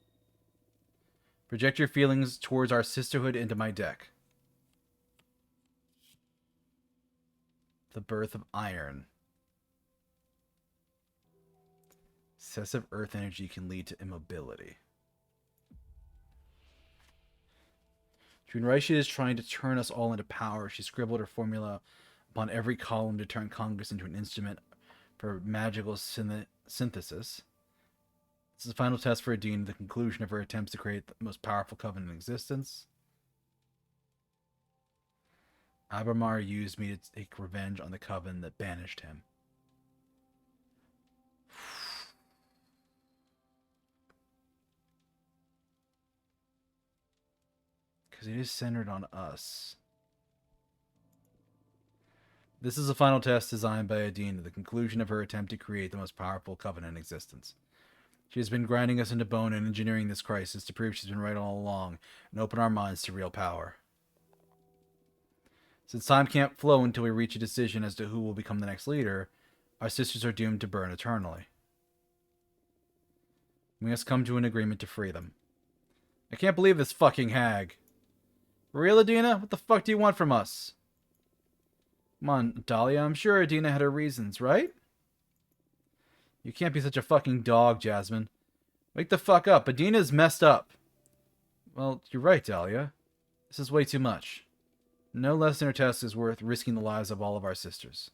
Project your feelings towards our sisterhood into my deck. The birth of iron. Excessive earth energy can lead to immobility. Junraishi is trying to turn us all into power. She scribbled her formula upon every column to turn Congress into an instrument for magical synthesis. This is the final test for Adine, the conclusion of her attempts to create the most powerful coven in existence. Ábramar used me to take revenge on the coven that banished him. Because it is centered on us. This is a final test designed by Adine, the conclusion of her attempt to create the most powerful coven in existence. She has been grinding us into bone and engineering this crisis to prove she's been right all along and open our minds to real power. Since time can't flow until we reach a decision as to who will become the next leader, our sisters are doomed to burn eternally. We must come to an agreement to free them. I can't believe this fucking hag. For real, Adina? What the fuck do you want from us? Come on, Dahlia, I'm sure Adina had her reasons, right? You can't be such a fucking dog, Jasmine. Wake the fuck up. Adina's messed up. Well, you're right, Dahlia. This is way too much. No less than her test is worth risking the lives of all of our sisters.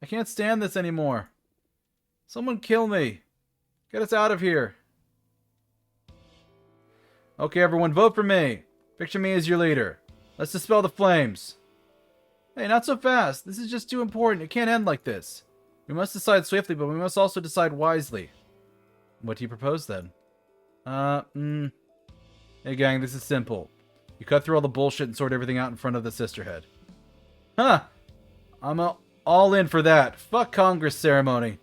I can't stand this anymore. Someone kill me. Get us out of here. Okay, everyone, vote for me. Picture me as your leader. Let's dispel the flames. Hey, not so fast. This is just too important. It can't end like this. We must decide swiftly, but we must also decide wisely. What do you propose, then? Hey, gang, this is simple. You cut through all the bullshit and sort everything out in front of the sisterhood. Huh. I'm all in for that. Fuck Congress ceremony.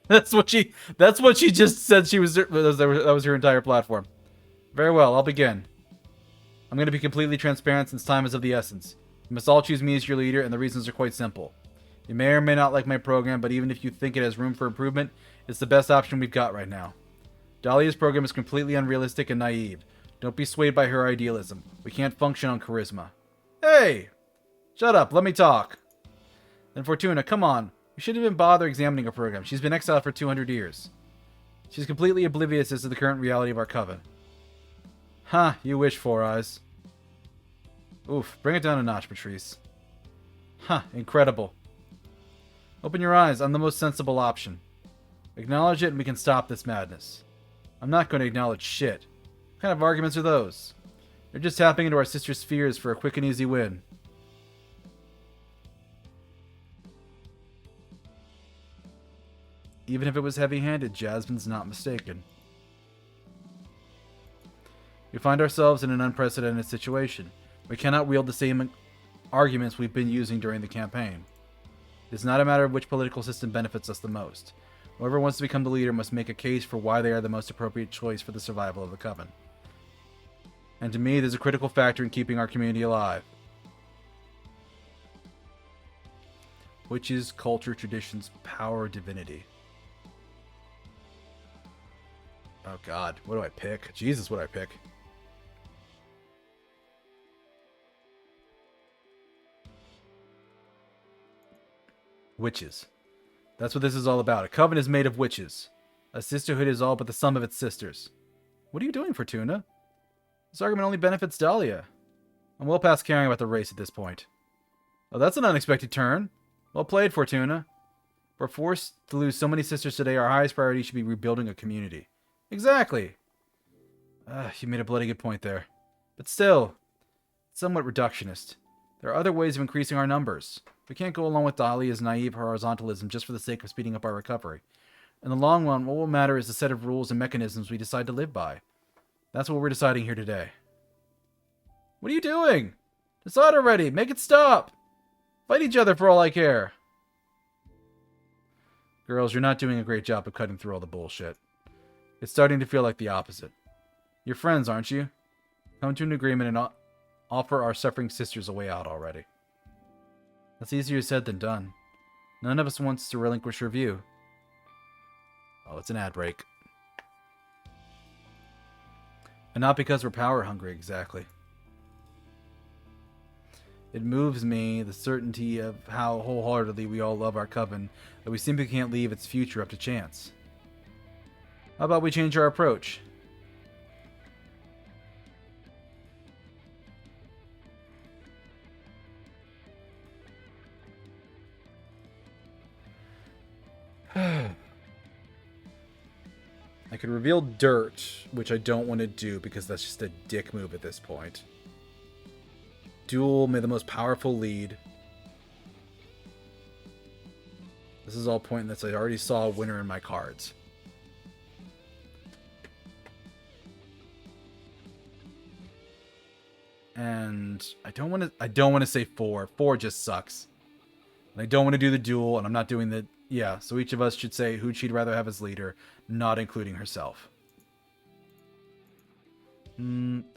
That's what she just said that was her entire platform. Very well, I'll begin. I'm going to be completely transparent since time is of the essence. You must all choose me as your leader, and the reasons are quite simple. You may or may not like my program, but even if you think it has room for improvement, it's the best option we've got right now. Dahlia's program is completely unrealistic and naive. Don't be swayed by her idealism. We can't function on charisma. Hey! Shut up, let me talk. Then Fortuna, come on. We shouldn't even bother examining her program. She's been exiled for 200 years. She's completely oblivious as to the current reality of our coven. Ha, you wish, Four Eyes. Oof, bring it down a notch, Patrice. Ha, incredible. Open your eyes, I'm the most sensible option. Acknowledge it and we can stop this madness. I'm not going to acknowledge shit. What kind of arguments are those? They're just tapping into our sister's fears for a quick and easy win. Even if it was heavy-handed, Jasmine's not mistaken. We find ourselves in an unprecedented situation. We cannot wield the same arguments we've been using during the campaign. It's not a matter of which political system benefits us the most. Whoever wants to become the leader must make a case for why they are the most appropriate choice for the survival of the coven. And to me, there's a critical factor in keeping our community alive. Witches, culture, traditions, power, divinity. Oh god, what do I pick? Jesus, what do I pick? Witches. That's what this is all about. A coven is made of witches. A sisterhood is all but the sum of its sisters. What are you doing, Fortuna? This argument only benefits Dahlia. I'm well past caring about the race at this point. Oh, that's an unexpected turn. Well played, Fortuna. If we're forced to lose so many sisters today, our highest priority should be rebuilding a community. Exactly. You made a bloody good point there. But still, it's somewhat reductionist. There are other ways of increasing our numbers. We can't go along with Dahlia's naive horizontalism just for the sake of speeding up our recovery. In the long run, what will matter is the set of rules and mechanisms we decide to live by. That's what we're deciding here today. What are you doing? Decide already. Make it stop. Fight each other for all I care. Girls, you're not doing a great job of cutting through all the bullshit. It's starting to feel like the opposite. You're friends, aren't you? Come to an agreement and offer our suffering sisters a way out already. That's easier said than done. None of us wants to relinquish her view. Oh, it's an ad break. And not because we're power hungry, exactly. It moves me, the certainty of how wholeheartedly we all love our coven, that we simply can't leave its future up to chance. How about we change our approach? I could reveal dirt, which I don't want to do because that's just a dick move at this point. Duel, may the most powerful lead. This is all pointless. I already saw a winner in my cards. And I don't want to say 4. 4 just sucks. And I don't want to do the duel, and I'm not doing the... Yeah, so each of us should say who she'd rather have as leader, not including herself.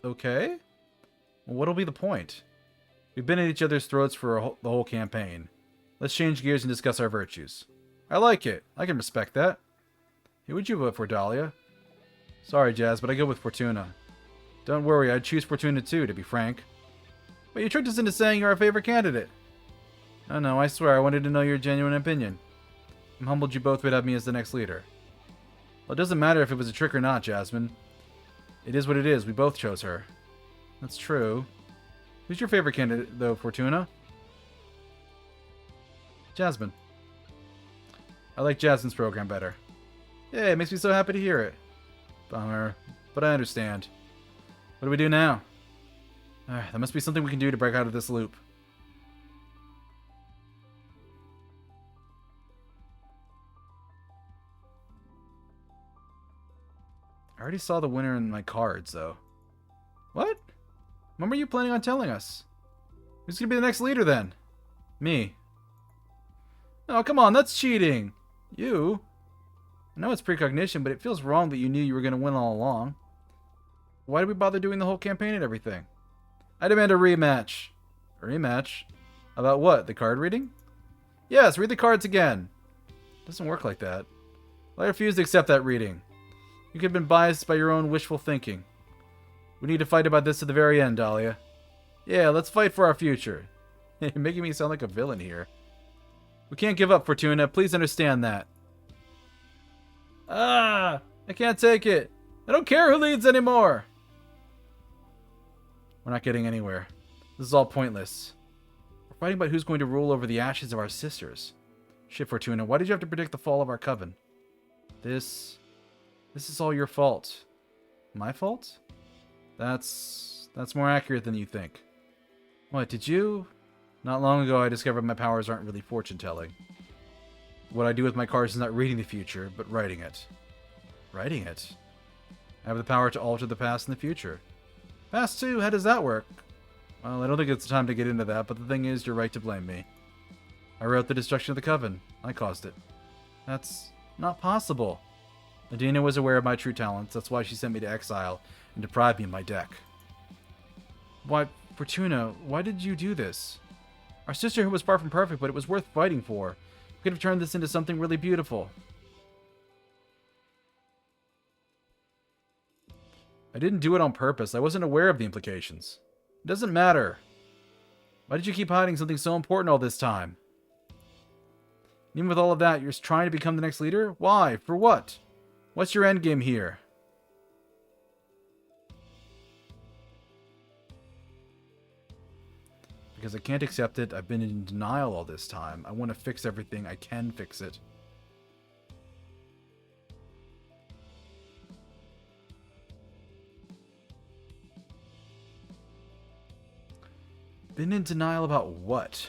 Okay. Well, what'll be the point? We've been at each other's throats for the whole campaign. Let's change gears and discuss our virtues. I like it. I can respect that. Who would you vote for, Dahlia? Sorry, Jazz, but I go with Fortuna. Don't worry, I'd choose Fortuna too, to be frank. But you tricked us into saying you're our favorite candidate. Oh no, I swear I wanted to know your genuine opinion. I'm humbled you both would have me as the next leader. Well, it doesn't matter if it was a trick or not, Jasmine. It is what it is. We both chose her. That's true. Who's your favorite candidate, though, Fortuna? Jasmine. I like Jasmine's program better. Yeah, it makes me so happy to hear it. Bummer. But I understand. What do we do now? There must be something we can do to break out of this loop. I already saw the winner in my cards, though. What? When were you planning on telling us? Who's gonna be the next leader, then? Me. Oh, come on, that's cheating! You? I know it's precognition, but it feels wrong that you knew you were gonna win all along. Why did we bother doing the whole campaign and everything? I demand a rematch. A rematch? About what? The card reading? Yes, read the cards again. It doesn't work like that. I refuse to accept that reading. You could have been biased by your own wishful thinking. We need to fight about this to the very end, Dahlia. Yeah, let's fight for our future. You're making me sound like a villain here. We can't give up, Fortuna. Please understand that. I can't take it. I don't care who leads anymore. We're not getting anywhere. This is all pointless. We're fighting about who's going to rule over the ashes of our sisters. Shit, Fortuna, why did you have to predict the fall of our coven? This is all your fault. My fault? That's more accurate than you think. What, did you? Not long ago, I discovered my powers aren't really fortune-telling. What I do with my cards is not reading the future, but writing it. Writing it? I have the power to alter the past and the future. Past too? How does that work? Well, I don't think it's time to get into that, but the thing is, you're right to blame me. I wrote the destruction of the coven. I caused it. That's not possible. Adina was aware of my true talents. That's why she sent me to exile and deprived me of my deck. Why, Fortuna, why did you do this? Our sisterhood was far from perfect, but it was worth fighting for. We could have turned this into something really beautiful. I didn't do it on purpose. I wasn't aware of the implications. It doesn't matter. Why did you keep hiding something so important all this time? Even with all of that, you're trying to become the next leader? Why? For what? What's your endgame here? Because I can't accept it. I've been in denial all this time. I want to fix everything. I can fix it. Been in denial about what?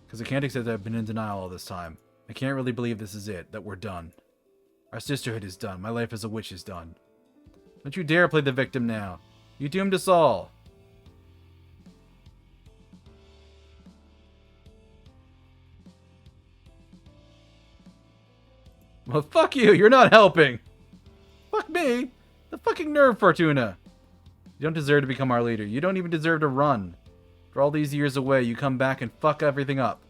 Because I can't accept that I've been in denial all this time. I can't really believe this is it, that we're done. Our sisterhood is done. My life as a witch is done. Don't you dare play the victim now. You doomed us all. Well, fuck you. You're not helping. Fuck me. The fucking nerve, Fortuna. You don't deserve to become our leader. You don't even deserve to run. For all these years away, you come back and fuck everything up.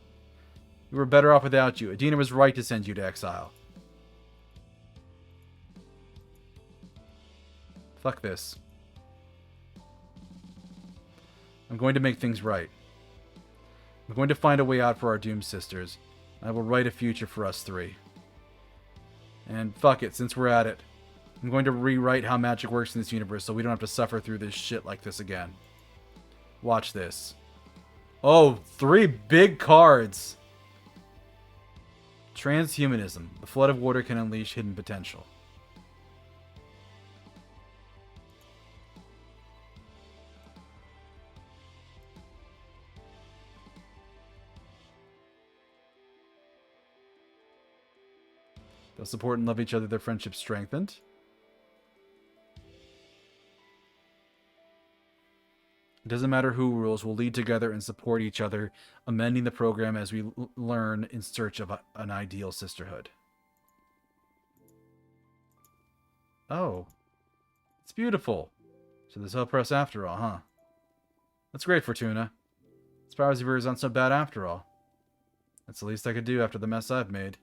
We were better off without you. Adina was right to send you to exile. Fuck this. I'm going to make things right. I'm going to find a way out for our doomed sisters. I will write a future for us three. And fuck it, since we're at it, I'm going to rewrite how magic works in this universe so we don't have to suffer through this shit like this again. Watch this. Oh, 3 big cards! Transhumanism. The flood of water can unleash hidden potential. They'll support and love each other, their friendship strengthened. It doesn't matter who rules, we'll lead together and support each other, amending the program as we learn in search of an ideal sisterhood. Oh. It's beautiful. So there's hope for us after all, huh? That's great, Fortuna. This powers of yours aren't so bad after all. That's the least I could do after the mess I've made.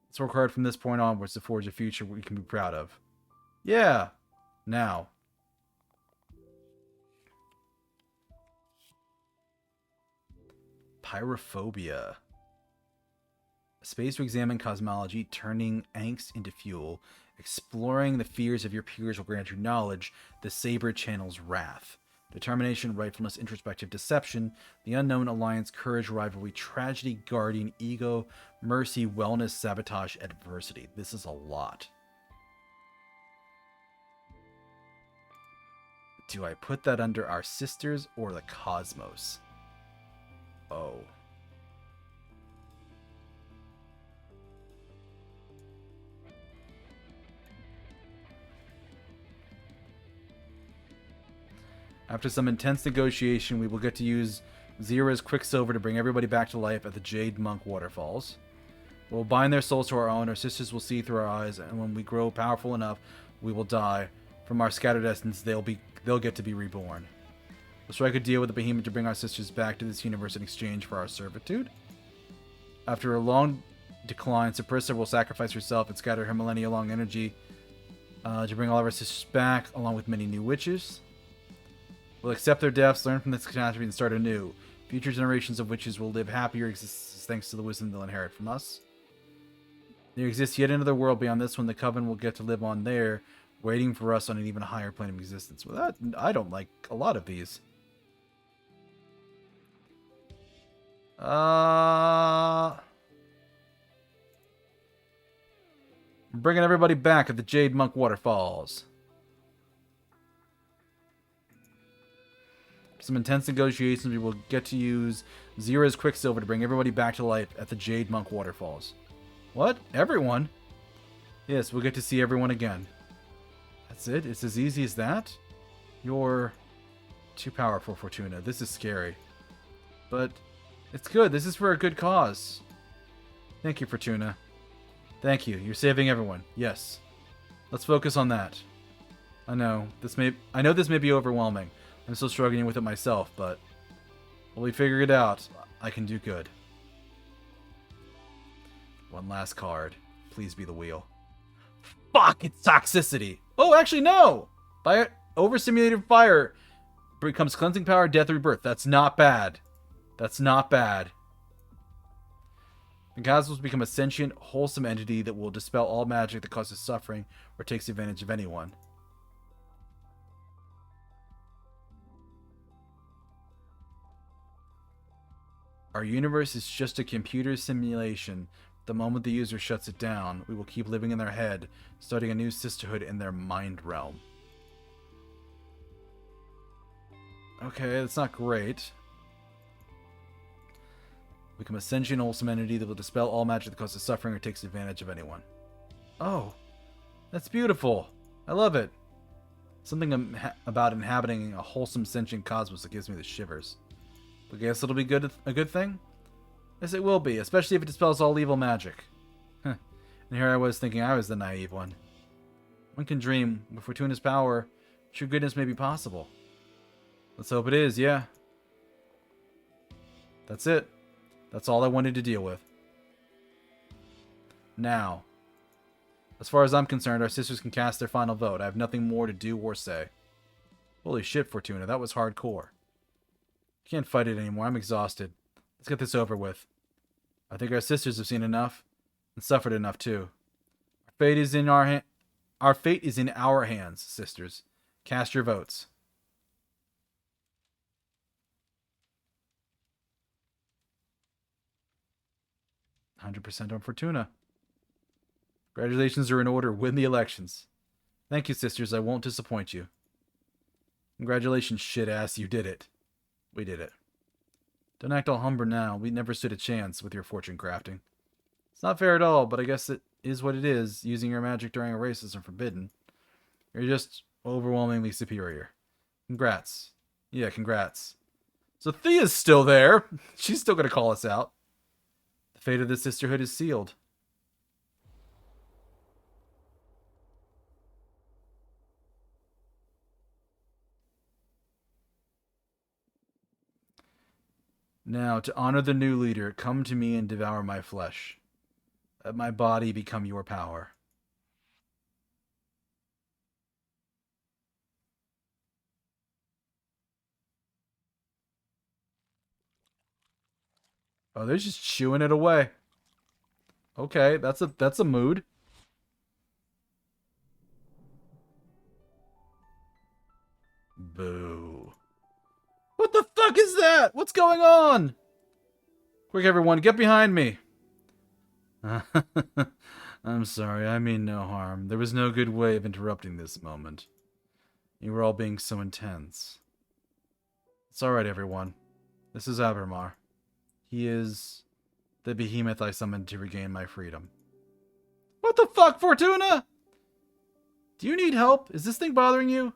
Let's work hard from this point onwards to forge a future we can be proud of. Yeah! Now. Pyrophobia. A space to examine cosmology, turning angst into fuel. Exploring the fears of your peers will grant you knowledge. The saber channels wrath. Determination, rightfulness, introspective deception, the unknown, alliance, courage, rivalry, tragedy, guardian, ego, mercy, wellness, sabotage, adversity. This is a lot. Do I put that under our sisters or the cosmos? Oh. After some intense negotiation, we will get to use Zira's Quicksilver to bring everybody back to life at the Jade Monk Waterfalls. We'll bind their souls to our own, our sisters will see through our eyes, and when we grow powerful enough, we will die. From our scattered essence, they'll get to be reborn. We'll strike a deal with the Behemoth to bring our sisters back to this universe in exchange for our servitude. After a long decline, Saprissa will sacrifice herself and scatter her millennia-long energy to bring all of our sisters back, along with many new witches. We'll accept their deaths, learn from this catastrophe, and start anew. Future generations of witches will live happier existences thanks to the wisdom they'll inherit from us. There exists yet another world beyond this one. The coven will get to live on there, waiting for us on an even higher plane of existence. Well, I don't like a lot of these. Bringing everybody back at the Jade Monk Waterfalls. Some intense negotiations, we will get to use Zira's Quicksilver to bring everybody back to life at the Jade Monk Waterfalls. What? Everyone? Yes, we'll get to see everyone again. That's it? It's as easy as that? You're too powerful, Fortuna. This is scary. But it's good. This is for a good cause. Thank you, Fortuna. Thank you. You're saving everyone. Yes. Let's focus on that. I know this may be overwhelming. I'm still struggling with it myself, but when we figure it out, I can do good. One last card. Please be the wheel. Fuck, it's toxicity. Oh, actually, no! By overstimulated fire becomes cleansing power, death, rebirth. That's not bad. That's not bad. The cosmos become a sentient, wholesome entity that will dispel all magic that causes suffering or takes advantage of anyone. Our universe is just a computer simulation. The moment the user shuts it down, we will keep living in their head, starting a new sisterhood in their mind realm. Okay, that's not great. Become a sentient, wholesome entity that will dispel all magic that causes suffering or takes advantage of anyone. Oh, that's beautiful. I love it. Something about inhabiting a wholesome, sentient cosmos that gives me the shivers. I guess it'll be a good thing? Yes, it will be, especially if it dispels all evil magic. Huh. And here I was thinking I was the naive one. One can dream. With Fortuna's power, true goodness may be possible. Let's hope it is, yeah. That's it. That's all I wanted to deal with. Now, as far as I'm concerned, our sisters can cast their final vote. I have nothing more to do or say. Holy shit, Fortuna, that was hardcore. Can't fight it anymore. I'm exhausted. Let's get this over with. I think our sisters have seen enough and suffered enough too. Our fate is in our fate is in our hands, sisters. Cast your votes. 100% on Fortuna. Congratulations are in order. Win the elections. Thank you, sisters. I won't disappoint you. Congratulations, shit-ass. You did it. We did it. Don't act all humble now. We never stood a chance with your fortune crafting. It's not fair at all, but I guess it is what it is. Using your magic during a race isn't forbidden. You're just overwhelmingly superior. Congrats. Yeah, congrats. So Thea's still there. She's still going to call us out. The fate of the sisterhood is sealed. Now, to honor the new leader, come to me and devour my flesh. Let my body become your power. Oh, they're just chewing it away. Okay, that's a mood. Boo. What the fuck is that? What's going on? Quick, everyone, get behind me. I'm sorry, I mean no harm. There was no good way of interrupting this moment. You were all being so intense. It's alright, everyone. This is Ábramar. He is the behemoth I summoned to regain my freedom. What the fuck, Fortuna? Do you need help? Is this thing bothering you? You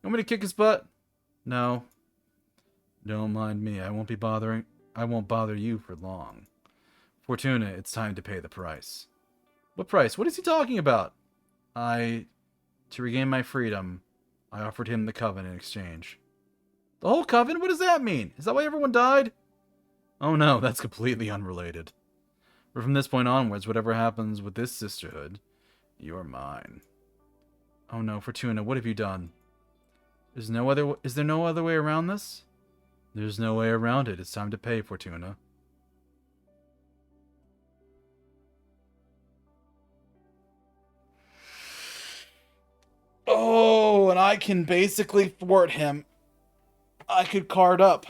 want me to kick his butt? No. Don't mind me. I won't bother you for long. Fortuna, it's time to pay the price. What price? What is he talking about? To regain my freedom, I offered him the coven in exchange. The whole coven? What does that mean? Is that why everyone died? Oh no, that's completely unrelated. But from this point onwards, whatever happens with this sisterhood, you're mine. Oh no, Fortuna, what have you done? Is there no other way around this? There's no way around it. It's time to pay, Fortuna. Oh, and I can basically thwart him. I could card up.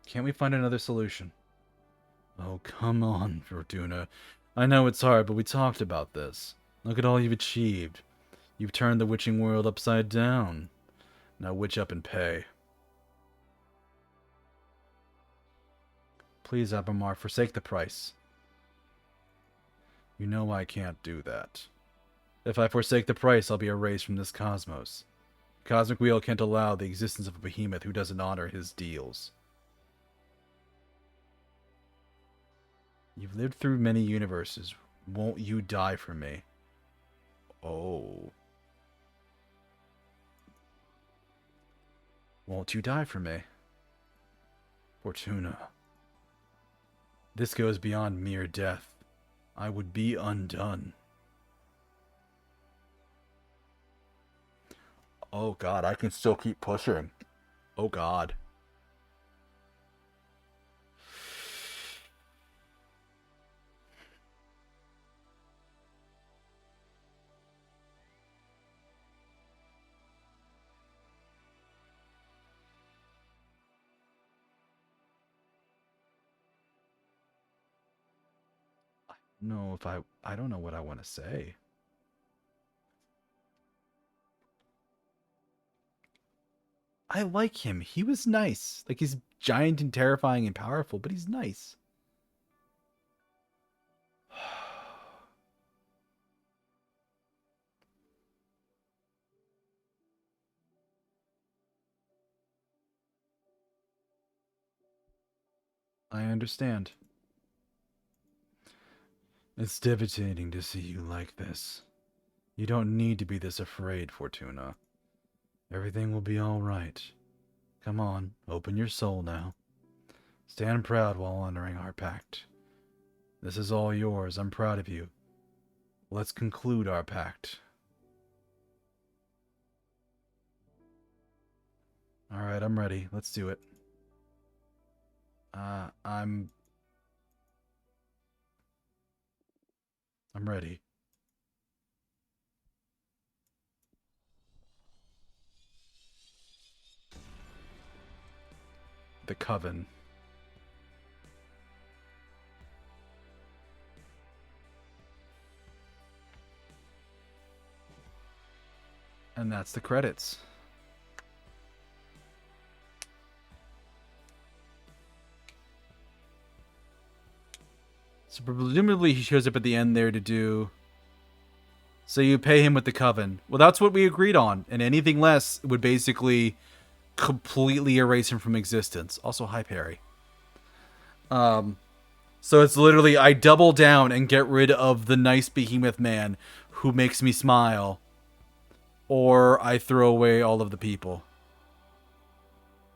Can't we find another solution? Oh, come on, Fortuna. I know it's hard, but we talked about this. Look at all you've achieved. You've turned the witching world upside down. Now witch up and pay. Please, Ábramar, forsake the price. You know I can't do that. If I forsake the price, I'll be erased from this cosmos. The Cosmic Wheel can't allow the existence of a behemoth who doesn't honor his deals. You've lived through many universes. Won't you die for me? Oh. Won't you die for me? Fortuna. This goes beyond mere death. I would be undone. Oh god, I can still keep pushing. Oh god. No, if I don't know what I want to say. I like him. He was nice. Like, he's giant and terrifying and powerful, but he's nice. I understand. It's devastating to see you like this. You don't need to be this afraid, Fortuna. Everything will be all right. Come on, open your soul now. Stand proud while honoring our pact. This is all yours. I'm proud of you. Let's conclude our pact. Alright, I'm ready. Let's do it. I'm ready. The Coven. And that's the credits. So presumably he shows up at the end there to do... So you pay him with the Coven. Well, that's what we agreed on. And anything less would basically completely erase him from existence. Also, hi, Perry. So it's literally, I double down and get rid of the nice behemoth man who makes me smile. Or I throw away all of the people.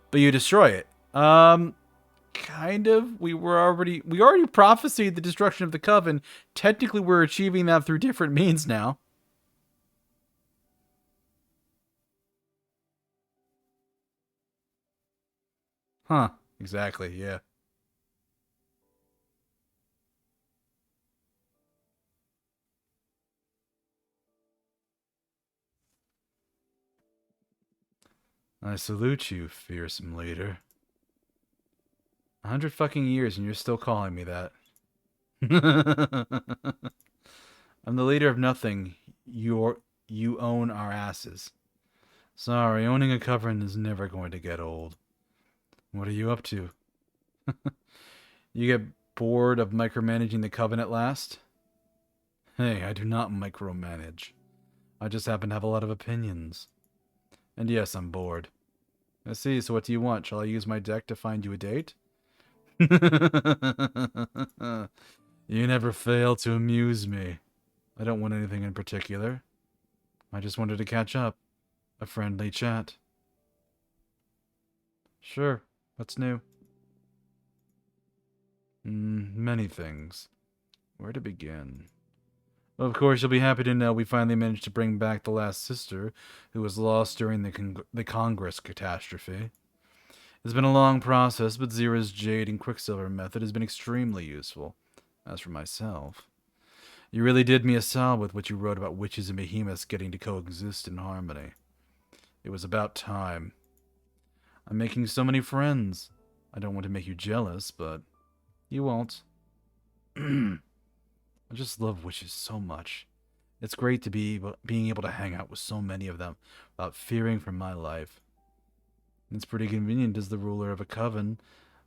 But you destroy it. Kind of. We already prophesied the destruction of the Coven. Technically, we're achieving that through different means now. Huh. Exactly, yeah. I salute you, fearsome leader. 100 fucking years and you're still calling me that. I'm the leader of nothing. You own our asses. Sorry, owning a coven is never going to get old. What are you up to? You get bored of micromanaging the coven at last? Hey, I do not micromanage. I just happen to have a lot of opinions. And yes, I'm bored. I see, so what do you want? Shall I use my deck to find you a date? You never fail to amuse me. I don't want anything in particular. I just wanted to catch up. A friendly chat. Sure. What's new? Many things. Where to begin? Well, of course, you'll be happy to know we finally managed to bring back the last sister who was lost during the Congress catastrophe. It's been a long process, but Zira's Jade and Quicksilver method has been extremely useful. As for myself, you really did me a solid with what you wrote about witches and behemoths getting to coexist in harmony. It was about time. I'm making so many friends. I don't want to make you jealous, but you won't. I just love witches so much. It's great to be being able to hang out with so many of them without fearing for my life. It's pretty convenient as the ruler of a coven.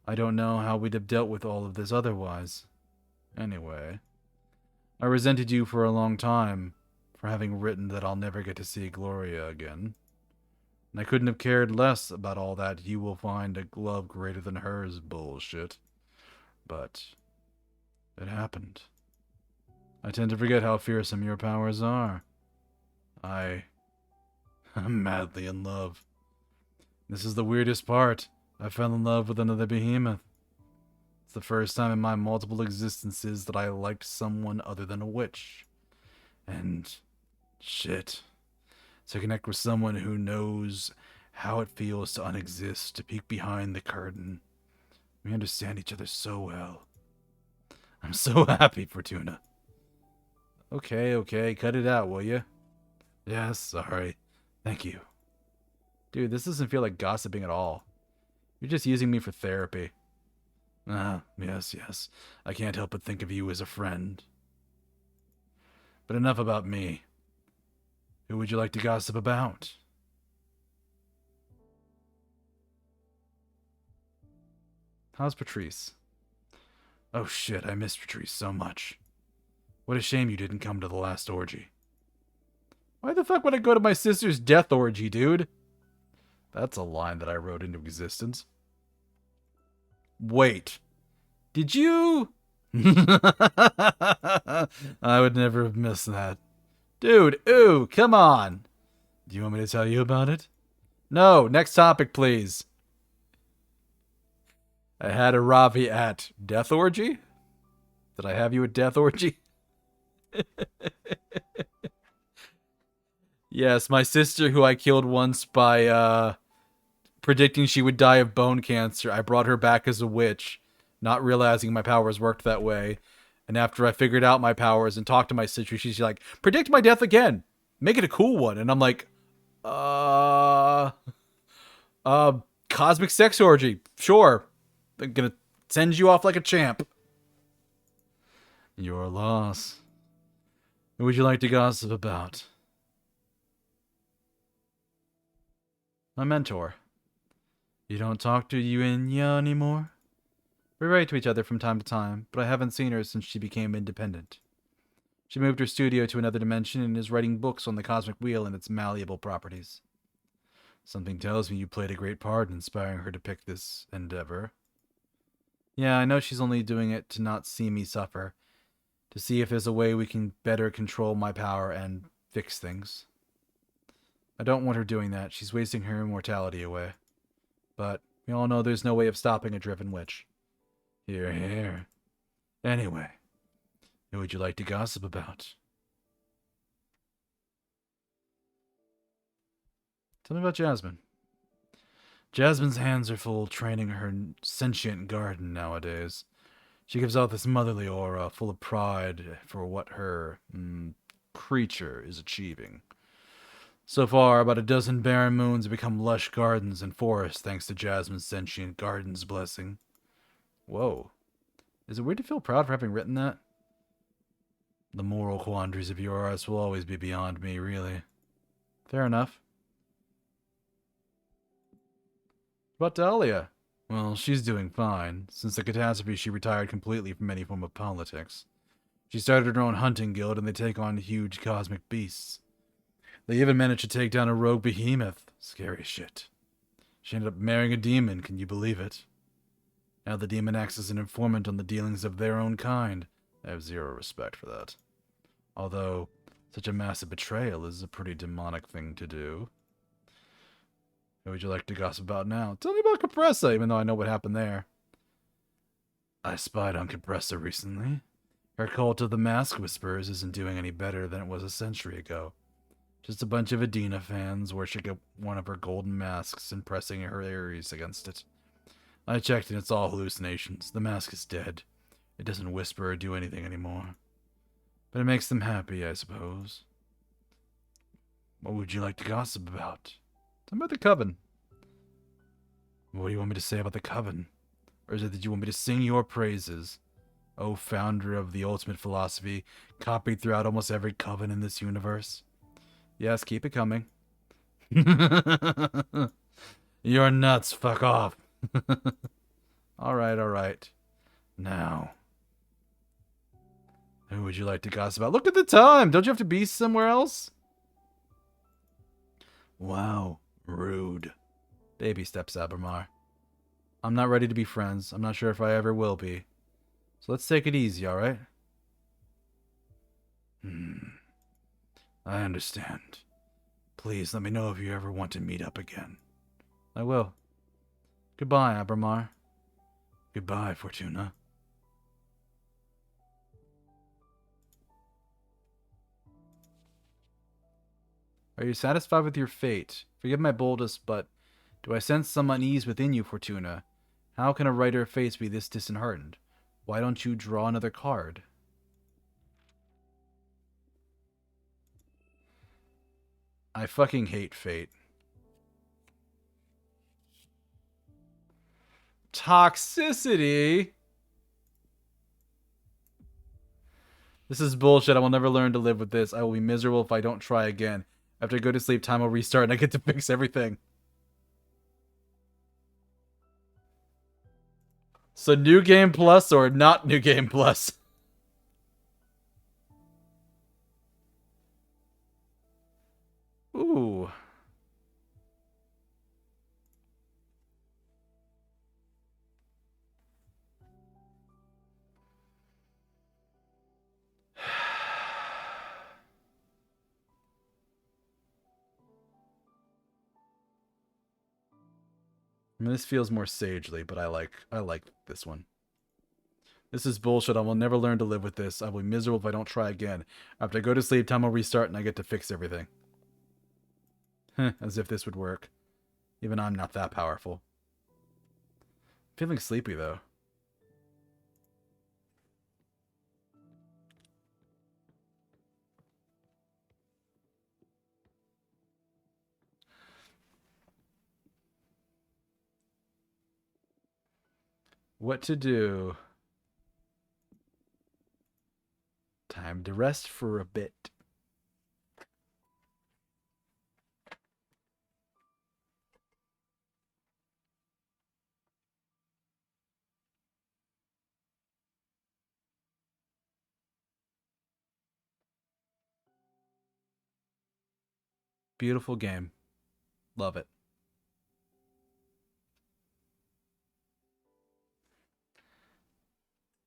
I don't know how we'd have dealt with all of this otherwise. Anyway, I resented you for a long time for having written that I'll never get to see Gloria again. And I couldn't have cared less about all that "you will find a glove greater than hers" bullshit. But it happened. I tend to forget how fearsome your powers are. I'm madly in love. This is the weirdest part. I fell in love with another behemoth. It's the first time in my multiple existences that I liked someone other than a witch. And shit. To connect with someone who knows how it feels to unexist, to peek behind the curtain. We understand each other so well. I'm so happy, Fortuna. Okay, cut it out, will you? Yes, sorry. Thank you. Dude, this doesn't feel like gossiping at all. You're just using me for therapy. Yes. I can't help but think of you as a friend. But enough about me. Who would you like to gossip about? How's Patrice? Oh shit, I missed Patrice so much. What a shame you didn't come to the last orgy. Why the fuck would I go to my sister's death orgy, dude? That's a line that I wrote into existence. Wait. Did you? I would never have missed that. Dude, ooh, come on. Do you want me to tell you about it? No, next topic, please. I had a Ravi at Death Orgy? Did I have you at Death Orgy? Yes, my sister, who I killed once by predicting she would die of bone cancer. I brought her back as a witch, not realizing my powers worked that way. And after I figured out my powers and talked to my sister, she's like, predict my death again. Make it a cool one. And I'm like, uh, uh, cosmic sex orgy. Sure. I'm gonna send you off like a champ. Your loss. Who would you like to gossip about? My mentor. You don't talk to Yunya anymore? We write to each other from time to time, but I haven't seen her since she became independent. She moved her studio to another dimension and is writing books on the Cosmic Wheel and its malleable properties. Something tells me you played a great part in inspiring her to pick this endeavor. Yeah, I know she's only doing it to not see me suffer, to see if there's a way we can better control my power and fix things. I don't want her doing that. She's wasting her immortality away. But we all know there's no way of stopping a driven witch. Hear, hear. Anyway, who would you like to gossip about? Tell me about Jasmine. Jasmine's hands are full training her sentient garden nowadays. She gives off this motherly aura, full of pride for what her creature is achieving. So far, about a dozen barren moons have become lush gardens and forests thanks to Jasmine's sentient garden's blessing. Whoa. Is it weird to feel proud for having written that? The moral quandaries of your arts will always be beyond me, really. Fair enough. What about Dahlia? Well, she's doing fine. Since the catastrophe, she retired completely from any form of politics. She started her own hunting guild, and they take on huge cosmic beasts. They even managed to take down a rogue behemoth. Scary shit. She ended up marrying a demon, can you believe it? Now the demon acts as an informant on the dealings of their own kind. I have zero respect for that. Although, such a massive betrayal is a pretty demonic thing to do. Who would you like to gossip about now? Tell me about Compressa, even though I know what happened there. I spied on Compressa recently. Her cult of the Mask Whisperers isn't doing any better than it was a century ago. Just a bunch of Adina fans worshipping one of her golden masks and pressing her Ares against it. I checked and it's all hallucinations. The mask is dead. It doesn't whisper or do anything anymore. But it makes them happy, I suppose. What would you like to gossip about? Tell me about the coven. What do you want me to say about the coven? Or is it that you want me to sing your praises? O founder of the ultimate philosophy, copied throughout almost every coven in this universe? Yes, keep it coming. You're nuts, fuck off. Alright. Now, who would you like to gossip about? Look at the time! Don't you have to be somewhere else? Wow, rude. Baby steps, Ábramar. I'm not ready to be friends. I'm not sure if I ever will be. So let's take it easy, alright? I understand. Please let me know if you ever want to meet up again. I will. Goodbye, Ábramar. Goodbye, Fortuna. Are you satisfied with your fate? Forgive my boldness, but do I sense some unease within you, Fortuna? How can a writer of fates be this disheartened? Why don't you draw another card? I fucking hate fate. Toxicity? This is bullshit. I will never learn to live with this. I will be miserable if I don't try again. After I go to sleep, time will restart and I get to fix everything. So New Game Plus or not New Game Plus? Ooh. I mean, this feels more sagely, but I like this one. This is bullshit. I will never learn to live with this. I will be miserable if I don't try again. After I go to sleep, time will restart and I get to fix everything. As if this would work. Even I'm not that powerful. Feeling sleepy, though. What to do? Time to rest for a bit. Beautiful game. Love it.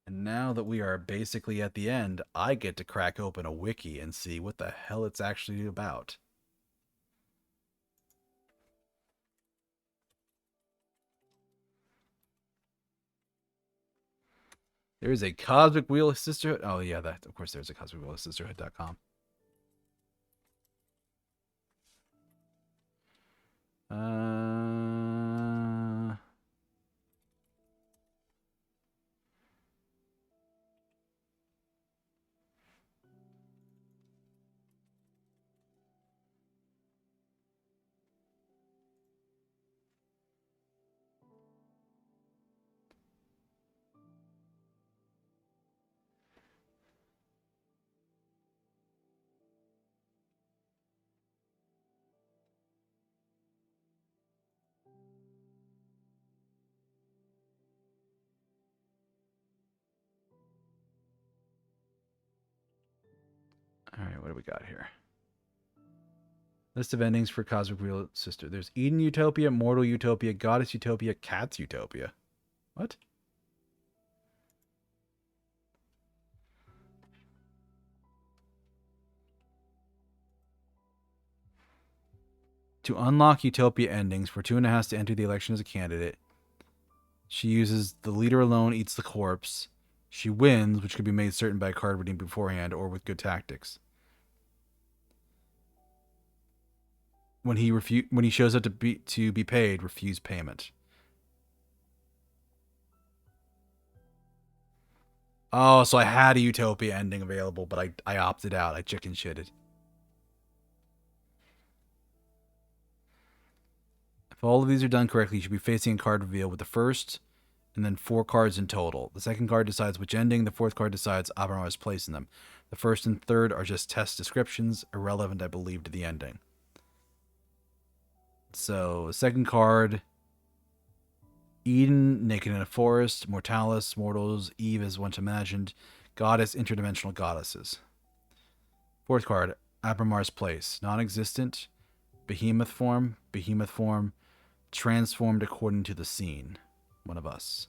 And now that we are basically at the end, I get to crack open a wiki and see what the hell it's actually about. There is a Cosmic Wheel Sisterhood. Oh, yeah, that of course there's a Cosmic Wheel Sisterhood.com. All right, what do we got here? List of endings for Cosmic Wheel Sister. There's Eden Utopia, Mortal Utopia, Goddess Utopia, Cats Utopia. What? To unlock Utopia endings, Fortuna has to enter the election as a candidate. She uses the leader alone eats the corpse. She wins, which could be made certain by a card reading beforehand or with good tactics. When he shows up to be paid, refuse payment. Oh, so I had a Utopia ending available, but I opted out. I chicken shitted. If all of these are done correctly, you should be facing a card reveal with the first and then 4 cards in total. The second card decides which ending. The fourth card decides Ábramar's place in them. The first and third are just test descriptions, irrelevant, I believe, to the ending. So, second card, Eden, naked in a forest, Mortalis, mortals, Eve as once imagined, goddess, interdimensional goddesses. Fourth card, Ábramar's place, non-existent, behemoth form, transformed according to the scene. One of us.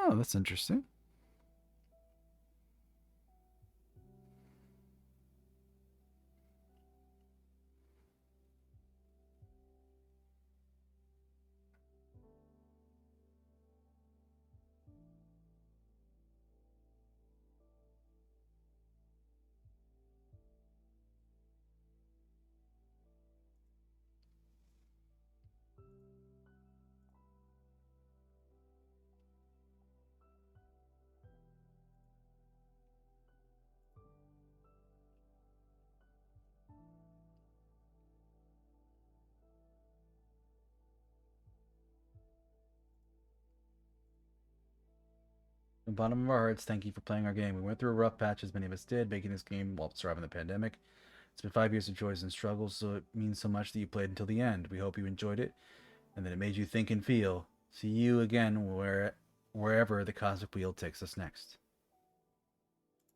Oh, that's interesting. From the bottom of our hearts, thank you for playing our game. We went through a rough patch, as many of us did, making this game while surviving the pandemic. It's been 5 years of joys and struggles, so it means so much that you played until the end. We hope you enjoyed it, and that it made you think and feel. See you again wherever the Cosmic Wheel takes us next.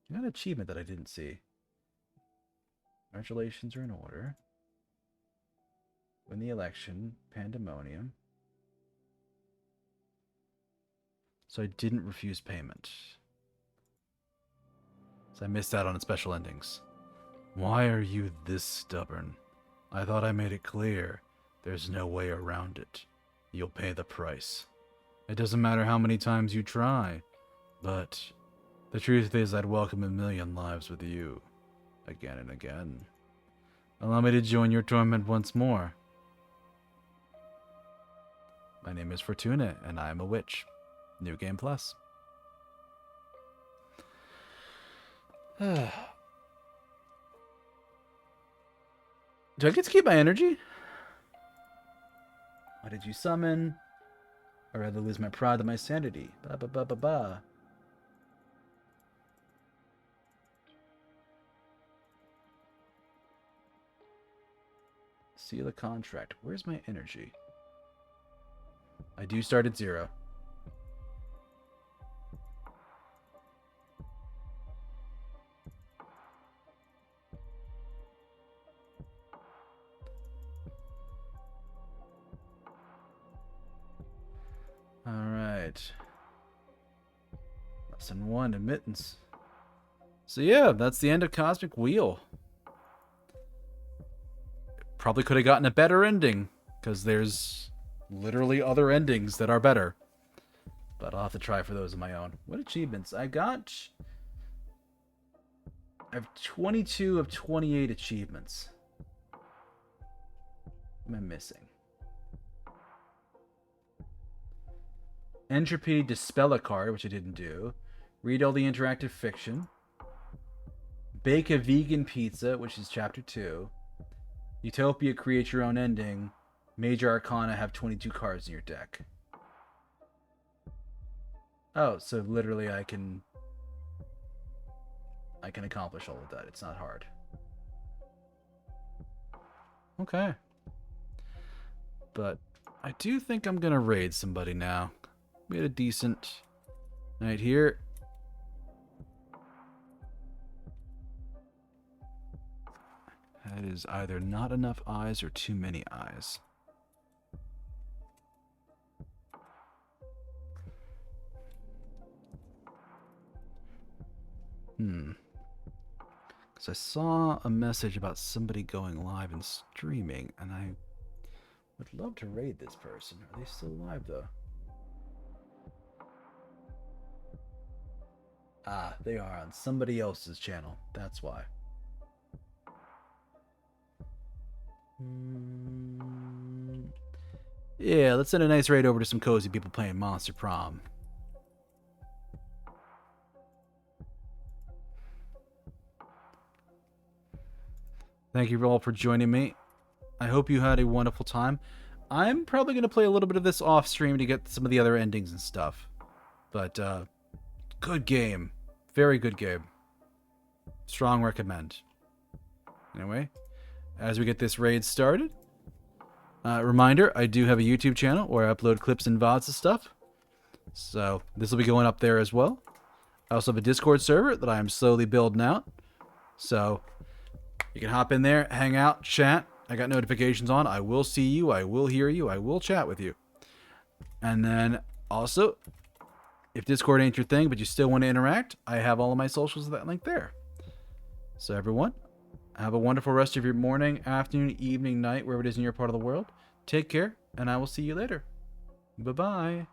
You got an achievement that I didn't see. Congratulations are in order. Win the election. Pandemonium. so I didn't refuse payment. So I missed out on special endings. Why are you this stubborn? I thought I made it clear. There's no way around it. You'll pay the price. It doesn't matter how many times you try, but the truth is I'd welcome 1,000,000 lives with you, again and again. Allow me to join your torment once more. My name is Fortuna, and I am a witch. New Game Plus. Do I get to keep my energy? Why did you summon? I'd rather lose my pride than my sanity. Ba ba ba ba ba. Seal the contract. Where's my energy? I do start at 0. Alright. Lesson 1, admittance. So yeah, that's the end of Cosmic Wheel. Probably could have gotten a better ending, because there's literally other endings that are better. But I'll have to try for those of my own. What achievements? I have 22 of 28 achievements. What am I missing? Entropy, dispel a card, which I didn't do. Read all the interactive fiction. Bake a vegan pizza, which is chapter 2. Utopia, create your own ending. Major Arcana, have 22 cards in your deck. Oh, so literally I can accomplish all of that. It's not hard. Okay. But I do think I'm going to raid somebody now. We had a decent night here. That is either not enough eyes or too many eyes. Because I saw a message about somebody going live and streaming, and I would love to raid this person. Are they still live, though? Ah, they are on somebody else's channel. That's why. Yeah, let's send a nice raid over to some cozy people playing Monster Prom. Thank you all for joining me. I hope you had a wonderful time. I'm probably going to play a little bit of this off stream to get some of the other endings and stuff. But, good game. Very good game. Strong recommend. Anyway, as we get this raid started, reminder, I do have a YouTube channel where I upload clips and VODs and stuff. So this will be going up there as well. I also have a Discord server that I am slowly building out. So you can hop in there, hang out, chat. I got notifications on. I will see you. I will hear you. I will chat with you. And then also, if Discord ain't your thing, but you still want to interact, I have all of my socials with that link there. So everyone, have a wonderful rest of your morning, afternoon, evening, night, wherever it is in your part of the world. Take care, and I will see you later. Bye-bye.